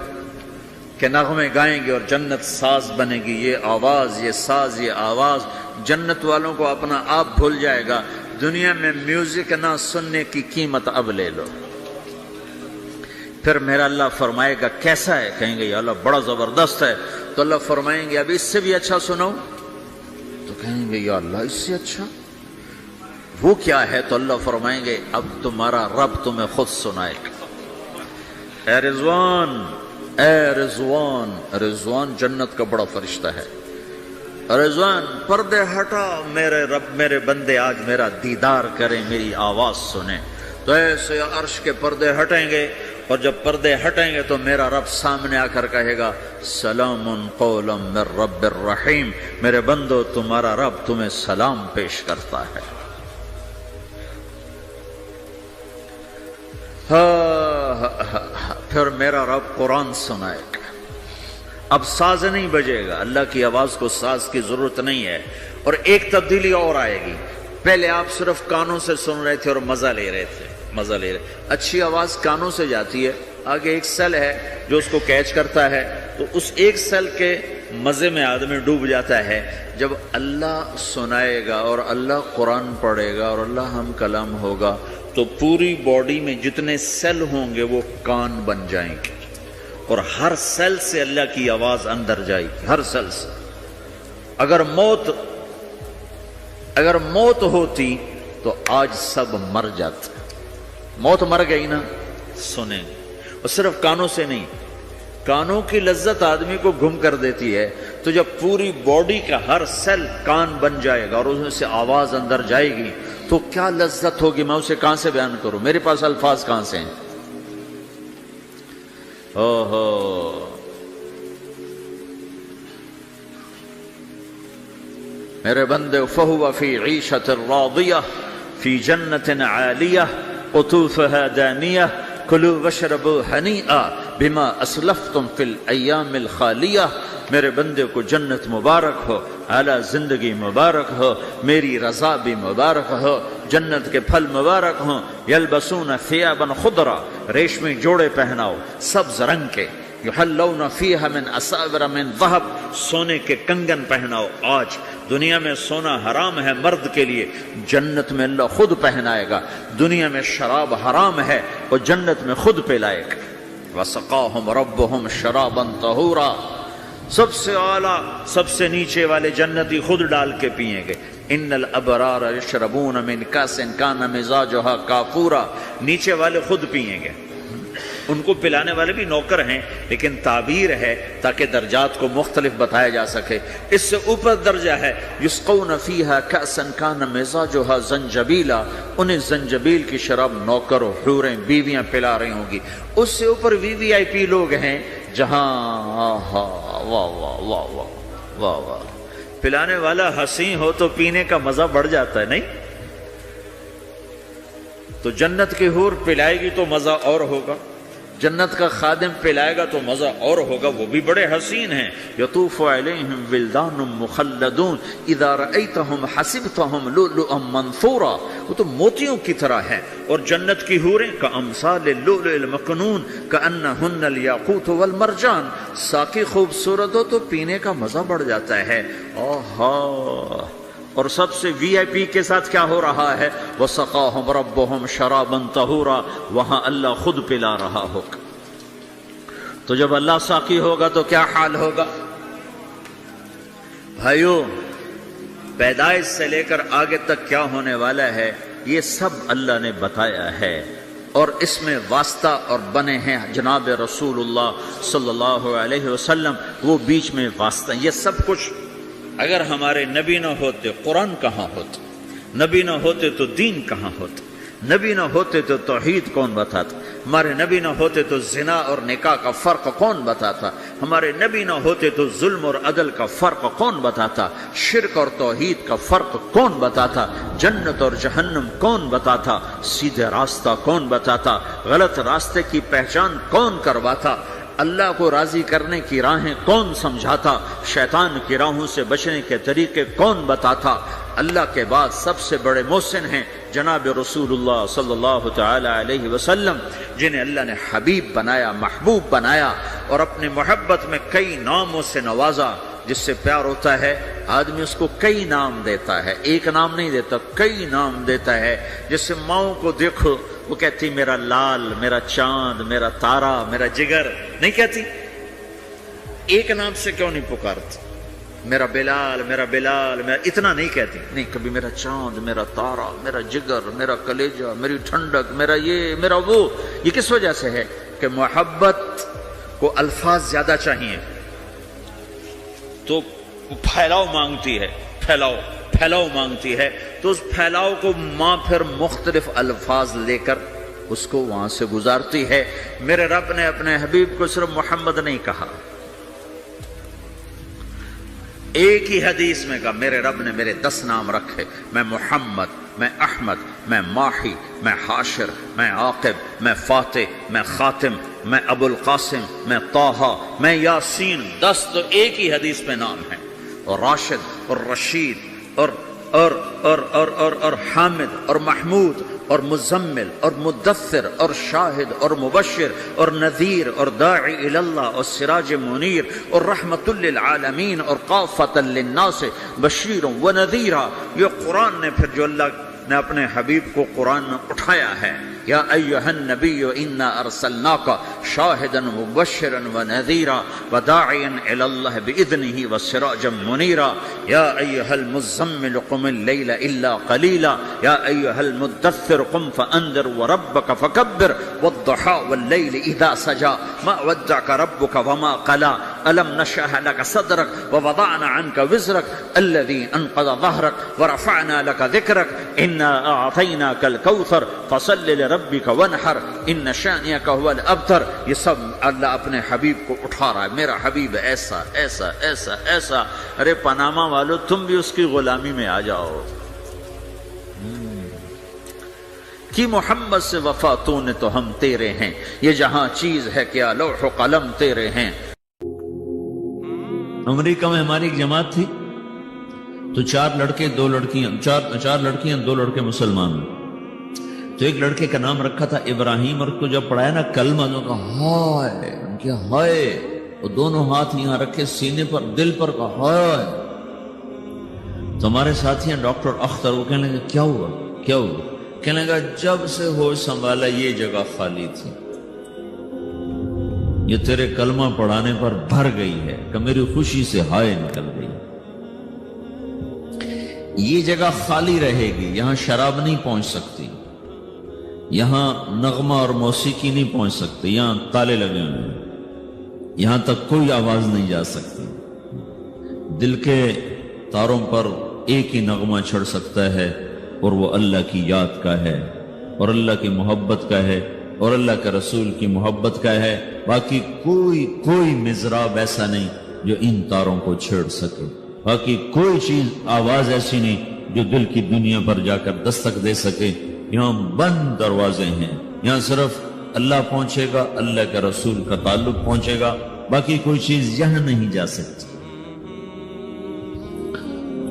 Speaker 1: کے نغمے گائیں گے، اور جنت ساز بنے گی، یہ آواز، یہ ساز، یہ آواز جنت والوں کو اپنا آپ بھول جائے گا۔ دنیا میں میوزک نہ سننے کی قیمت اب لے لو۔ پھر میرا اللہ فرمائے گا کیسا ہے؟ کہیں گے یا اللہ بڑا زبردست ہے۔ تو اللہ فرمائیں گے اب اس سے بھی اچھا سنو؟ تو کہیں گے یا اللہ اس سے اچھا وہ کیا ہے؟ تو اللہ فرمائیں گے اب تمہارا رب تمہیں خود سنائے گا۔ اے رضوان، رضوان جنت کا بڑا فرشتہ ہے۔ رضوان پردے ہٹا، میرے رب، میرے بندے آج میرا دیدار کریں، میری آواز سنیں۔ تو ایسے عرش کے پردے ہٹیں گے، اور جب پردے ہٹیں گے تو میرا رب سامنے آ کر کہے گا سلام قولا من رب الرحیم، میرے بندو تمہارا رب تمہیں سلام پیش کرتا ہے۔ پھر میرا رب قرآن سنائے گا۔ اب ساز نہیں بجے گا، اللہ کی آواز کو ساز کی ضرورت نہیں ہے۔ اور ایک تبدیلی اور آئے گی، پہلے آپ صرف کانوں سے سن رہے تھے اور مزہ لے رہے تھے، اچھی آواز کانوں سے جاتی ہے، آگے ایک سیل ہے جو اس کو کیچ کرتا ہے، تو اس ایک سیل کے مزے میں آدمی ڈوب جاتا ہے۔ جب اللہ سنائے گا اور اللہ قرآن پڑھے گا اور اللہ ہم کلام ہوگا تو پوری باڈی میں جتنے سیل ہوں گے وہ کان بن جائیں گے، اور ہر سیل سے اللہ کی آواز اندر جائے گی، ہر سیل سے۔ اگر موت ہوتی تو آج سب مر جاتے، موت مر گئی نا، سنیں گے۔ اور صرف کانوں سے نہیں، کانوں کی لذت آدمی کو گم کر دیتی ہے، تو جب پوری باڈی کا ہر سیل کان بن جائے گا اور اس میں سے آواز اندر جائے گی تو کیا لذت ہوگی، میں اسے کہاں سے بیان کروں، میرے پاس الفاظ کہاں سے ہیں۔ میرے بندے فہو فی عیشۃ راضیہ فی جنت عالیہ قطوفها دانیہ کلوا واشربوا ہنیئا بما اسلفتم فی الایام الخالیہ میرے بندے کو جنت مبارک ہو، اعلیٰ زندگی مبارک ہو، میری رضا بھی مبارک ہو، جنت کے پھل مبارک ہوں۔ یلبسون ثیابا خضرا، ریشمی جوڑے پہناؤ سبز رنگ کے، یحلون فیہا من اساور من ذہب، سونے کے کنگن پہناؤ۔ آج دنیا میں سونا حرام ہے مرد کے لیے، جنت میں اللہ خود پہنائے گا۔ دنیا میں شراب حرام ہے، وہ جنت میں خود پلائے گا۔ وسقاہم ربہم شرابا طہورا، سب سے اعلیٰ سب سے نیچے والے جنتی خود ڈال کے پئیں گے۔ ان الابرار یشربون من کاس کان مزاجھا کافورا، نیچے والے خود پئیں گے، ان کو پلانے والے بھی نوکر ہیں، لیکن تعبیر ہے تاکہ درجات کو مختلف بتایا جا سکے۔ اس سے اوپر درجہ ہے یسقون فیہا کأسا کان مزاجھا زنجبیلا، انہیں زنجبیل کی شراب نوکر و حوریں بیویاں پلا رہی ہوں گی۔ اس سے اوپر VIP لوگ ہیں جہاں واہ واہ واہ واہ واہ واہ، پلانے والا حسین ہو تو پینے کا مزہ بڑھ جاتا ہے، نہیں؟ تو جنت کی حور پلائے گی تو مزہ اور ہوگا، جنت کا خادم پلائے گا تو مزہ اور ہوگا، وہ بھی بڑے حسین ہیں۔ یطوف علیہم ولدان مخلدون اذا رأیتہم حسبتہم لؤلؤا منثورا، وہ تو موتیوں کی طرح ہیں، اور جنت کی حوریں کامثال اللؤلؤ المکنون کأنہن الیاقوت والمرجان، ساقی خوبصورت ہو تو پینے کا مزہ بڑھ جاتا ہے۔ آہا، اور سب سے VIP کے ساتھ کیا ہو رہا ہے؟ وَسَقَاهُمْ رَبُّهُمْ شَرَابًا طَهُورًا، وہاں اللہ خود پلا رہا ہوگا۔ تو جب اللہ ساقی ہوگا تو کیا حال ہوگا؟ بھائیو، پیدائش سے لے کر آگے تک کیا ہونے والا ہے یہ سب اللہ نے بتایا ہے، اور اس میں واسطہ اور بنے ہیں جناب رسول اللہ صلی اللہ علیہ وسلم، وہ بیچ میں واسطہ۔ یہ سب کچھ اگر ہمارے نبی نہ ہوتے قرآن کہاں ہوتا؟ نبی نہ ہوتے تو دین کہاں ہوتا؟ نبی نہ ہوتے تو توحید کون بتاتا؟ ہمارے نبی نہ ہوتے تو زنا اور نکاح کا فرق کون بتاتا؟ ہمارے نبی نہ ہوتے تو ظلم اور عدل کا فرق کون بتاتا؟ شرک اور توحید کا فرق کون بتاتا؟ جنت اور جہنم کون بتاتا؟ سیدھے راستہ کون بتاتا؟ غلط راستے کی پہچان کون کرواتا؟ اللہ کو راضی کرنے کی راہیں کون سمجھاتا؟ شیطان کی راہوں سے بچنے کے طریقے کون بتاتا؟ اللہ کے بعد سب سے بڑے محسن ہیں جناب رسول اللہ صلی اللہ تعالی علیہ وسلم، جنہیں اللہ نے حبیب بنایا، محبوب بنایا، اور اپنے محبت میں کئی ناموں سے نوازا۔ جس سے پیار ہوتا ہے آدمی اس کو کئی نام دیتا ہے، ایک نام نہیں دیتا، کئی نام دیتا ہے۔ جیسے ماؤں کو دیکھو، وہ کہتی میرا لال، میرا چاند، میرا تارا، میرا جگر، نہیں کہتی؟ ایک نام سے کیوں نہیں پکارتی؟ میرا بلال، میرا بلال، میرا اتنا نہیں کہتی، نہیں، کبھی میرا چاند، میرا تارا، میرا جگر، میرا کلیجہ، میری ٹھنڈک، میرا یہ، میرا وہ۔ یہ کس وجہ سے ہے؟ کہ محبت کو الفاظ زیادہ چاہیے تو پھیلاؤ مانگتی ہے، پھیلاؤ مانگتی ہے، تو اس پھیلاؤ کو ماں پھر مختلف الفاظ لے کر اس کو وہاں سے گزارتی ہے۔ میرے رب نے اپنے حبیب کو صرف محمد نہیں کہا، ایک ہی حدیث میں کہا میرے رب نے میرے 10 نام رکھے، میں محمد، میں احمد، میں ماحی، میں حاشر، میں عاقب، میں فاتح، میں خاتم، میں ابو القاسم، میں طٰہٰ، میں یاسین۔ 10 تو ایک ہی حدیث میں نام ہیں، اور راشد اور رشید اور حامد اور محمود اور مزمل اور مدثر اور شاہد اور مبشر اور نذیر اور داعی اللہ اور سراج منیر اور رحمت للعالمین اور قافۃ للناس بشیر و نذیرا۔ یہ قرآن نے پھر جو اللہ نے اپنے حبیب کو قرآن میں اٹھایا ہے، یا ایھا النبی انا ارسلناک شاہدا مبشرا ونذیرا وداعیا الی اللہ باذنہ وسراجا منیرا، یا ایھا المزمل قم اللیل الا قلیلا، یا ایھا المدثر قم فانذر وربک فکبر والضحی واللیل اذا سجا ما ودعک ربک وما قلا الم نشرح لک صدرک ووضعنا عنک وزرک الذی انقض ظہرک ورفعنا لک ذکرک انا اعطیناک الکوثر فصل لربک وانحر ان شانئک هو الابتر۔ یہ سب اللہ اپنے حبیب کو اٹھا رہا ہے، میرا حبیب ایسا ایسا ایسا ایسا۔ ارے پاناما والو، تم بھی اس کی غلامی میں آ جاؤ۔ کہ محمد سے وفا تو نے تو ہم تیرے ہیں، یہ جہاں چیز ہے کیا لوح و قلم تیرے ہیں۔ امریکہ میں ہماری ایک جماعت تھی، تو 4 لڑکے 2 لڑکیاں، 4 لڑکیاں 2 لڑکے مسلمان ہوئے۔ تو ایک لڑکے کا نام رکھا تھا ابراہیم، اور کو جب پڑھایا نا کلمہ، ان کا ہائے، ان کے ہائے، وہ دونوں ہاتھ یہاں رکھے سینے پر، دل پر، کا ہائے۔ تو ہمارے ساتھی ہیں ڈاکٹر اختر، وہ کہنے لگے کیا ہوا کیا ہوا؟ کہنے لگا جب سے ہوش سنبھالا یہ جگہ خالی تھی، یہ تیرے کلمہ پڑھانے پر بھر گئی ہے کہ میری خوشی سے ہائے نکل گئی۔ یہ جگہ خالی رہے گی، یہاں شراب نہیں پہنچ سکتی، یہاں نغمہ اور موسیقی نہیں پہنچ سکتی، یہاں تالے لگے ہوئے ہیں، یہاں تک کوئی آواز نہیں جا سکتی۔ دل کے تاروں پر ایک ہی نغمہ چڑھ سکتا ہے، اور وہ اللہ کی یاد کا ہے، اور اللہ کی محبت کا ہے، اور اللہ کے رسول کی محبت کا ہے۔ باقی کوئی مضراب ایسا نہیں جو ان تاروں کو چھیڑ سکے، باقی کوئی چیز، آواز ایسی نہیں جو دل کی دنیا پر جا کر دستک دے سکے۔ یہاں بند دروازے ہیں، یہاں صرف اللہ پہنچے گا، اللہ کے رسول کا تعلق پہنچے گا، باقی کوئی چیز یہاں نہیں جا سکتی۔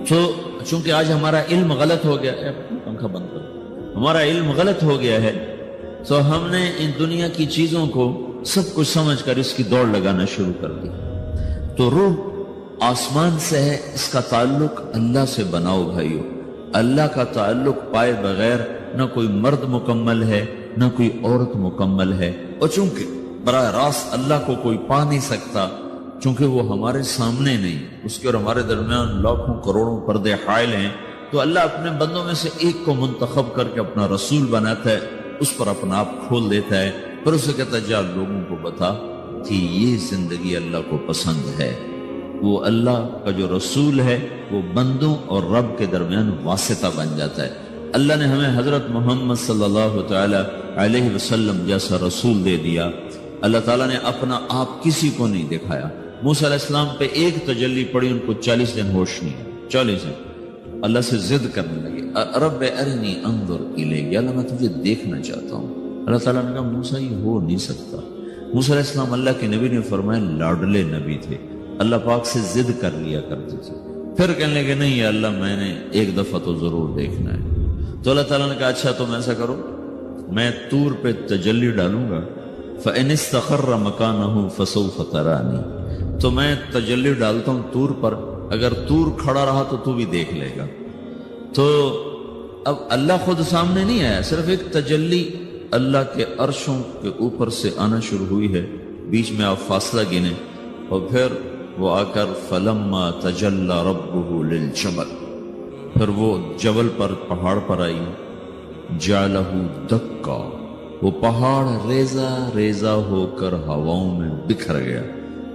Speaker 1: تو چونکہ آج ہمارا علم غلط ہو گیا ہے، پنکھا بند کرو، ہمارا علم غلط ہو گیا ہے، تو ہم نے ان دنیا کی چیزوں کو سب کچھ سمجھ کر اس کی دوڑ لگانا شروع کر دی۔ تو روح آسمان سے ہے، اس کا تعلق اللہ سے بناؤ بھائیو۔ اللہ کا تعلق پائے بغیر نہ کوئی مرد مکمل ہے، نہ کوئی عورت مکمل ہے، اور چونکہ براہ راست اللہ کو کوئی پا نہیں سکتا، چونکہ وہ ہمارے سامنے نہیں، اس کے اور ہمارے درمیان لاکھوں کروڑوں پردے حائل ہیں، تو اللہ اپنے بندوں میں سے ایک کو منتخب کر کے اپنا رسول بناتا ہے، اس پر اپنا آپ کھول دیتا ہے، پھر اسے کہتا ہے جا لوگوں کو بتا کہ یہ زندگی اللہ کو پسند ہے۔ وہ اللہ کا جو رسول ہے وہ بندوں اور رب کے درمیان واسطہ بن جاتا ہے۔ اللہ نے ہمیں حضرت محمد صلی اللہ تعالی علیہ وسلم جیسا رسول دے دیا۔ اللہ تعالیٰ نے اپنا آپ کسی کو نہیں دکھایا۔ موسیٰ علیہ السلام پہ ایک تجلی پڑی، ان کو 40 دن ہوش نہیں، 40 دن اللہ سے ضد کرنے لگے، رب ارنی انظر الیک، اللہ میں تجھے دیکھنا چاہتا ہوں۔ اللہ تعالیٰ نے کہا موسیٰ یہ ہو نہیں سکتا۔ موسیٰ علیہ السلام اللہ کے نبی نے فرمایا لاڈلے نبی تھے، اللہ پاک سے ضد کر لیا کرتے تھے۔ پھر کہنے لگے نہیں یا اللہ میں نے ایک دفعہ تو ضرور دیکھنا ہے۔ تو اللہ تعالیٰ نے کہا اچھا تم ایسا کرو، میں طور پہ تجلی ڈالوں گا، فَإِنِ اسْتَقَرَّ مَكَانَهُ فَسَوْفَ تَرَانِي، تو میں تجلی ڈالتا ہوں طور پر، اگر طور کھڑا رہا تو تو بھی دیکھ لے گا۔ تو اب اللہ خود سامنے نہیں آیا، صرف ایک تجلی اللہ کے عرشوں کے اوپر سے آنا شروع ہوئی ہے، بیچ میں آپ فاصلہ گنے، اور پھر وہ آ کر فَلَمَّا تَجَلَّى رَبُّهُ لِلْجَبَلِ، پھر وہ جبل پر، پہاڑ پر آئی، جَعَلَهُ دَكَّا، وہ پہاڑ ریزہ ریزہ ہو کر ہواؤں میں بکھر گیا،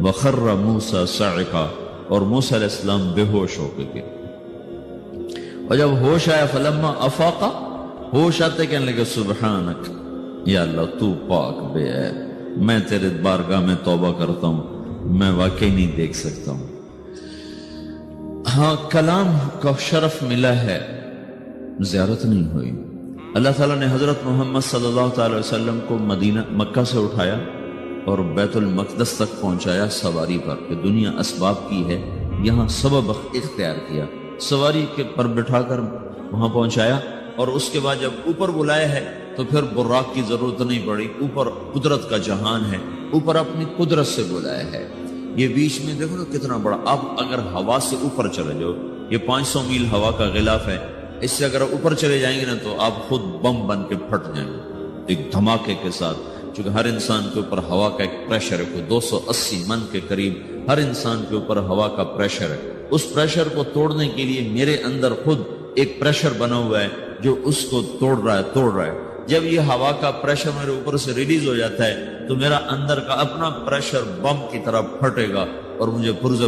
Speaker 1: وَخَرَّ مُوسَى صَعِقًا، اور موسیٰ علیہ السلام بے ہوش ہو کے گئے۔ اور جب ہوش آیا فلما افاق، ہوش آتے کہنے لگے سبحانک، یا اللہ تو پاک بے عیب، میں تیرے بارگاہ میں توبہ کرتا ہوں، میں واقعی نہیں دیکھ سکتا ہوں۔ ہاں کلام کا شرف ملا ہے، زیارت نہیں ہوئی۔ اللہ تعالیٰ نے حضرت محمد صلی اللہ تعالی وسلم کو مکہ سے اٹھایا اور بیت المقدس تک پہنچایا سواری پر، کہ دنیا اسباب کی ہے، یہاں سبب اختیار کیا، سواری کے پر بٹھا کر وہاں پہنچایا، اور اس کے بعد جب اوپر بلایا ہے تو پھر براق کی ضرورت نہیں پڑی، اوپر قدرت کا جہان ہے، اوپر اپنی قدرت سے بلایا ہے۔ یہ بیچ میں دیکھو نا کتنا بڑا، آپ اگر ہوا سے اوپر چلے جاؤ، یہ 500 میل ہوا کا غلاف ہے، اس سے اگر اوپر چلے جائیں گے نا تو آپ خود بم بن کے پھٹ جائیں گے ایک دھماکے کے ساتھ، چونکہ ہر انسان کے اوپر ہوا کا ایک پریشر ہے، کوئی 280 من کے قریب ہر انسان کے اوپر ہوا کا پریشر ہے۔ اس پریشر کو توڑنے کے لیے میرے اندر خود ایک پریشر بنا ہوا ہے جو اس کو توڑ رہا ہے۔ جب یہ ہوا کا پریشر میرے اوپر سے ریلیز ہو جاتا ہے تو میرا اندر کا اپنا پریشر بم کی طرح پھٹے گا اور مجھے پرزے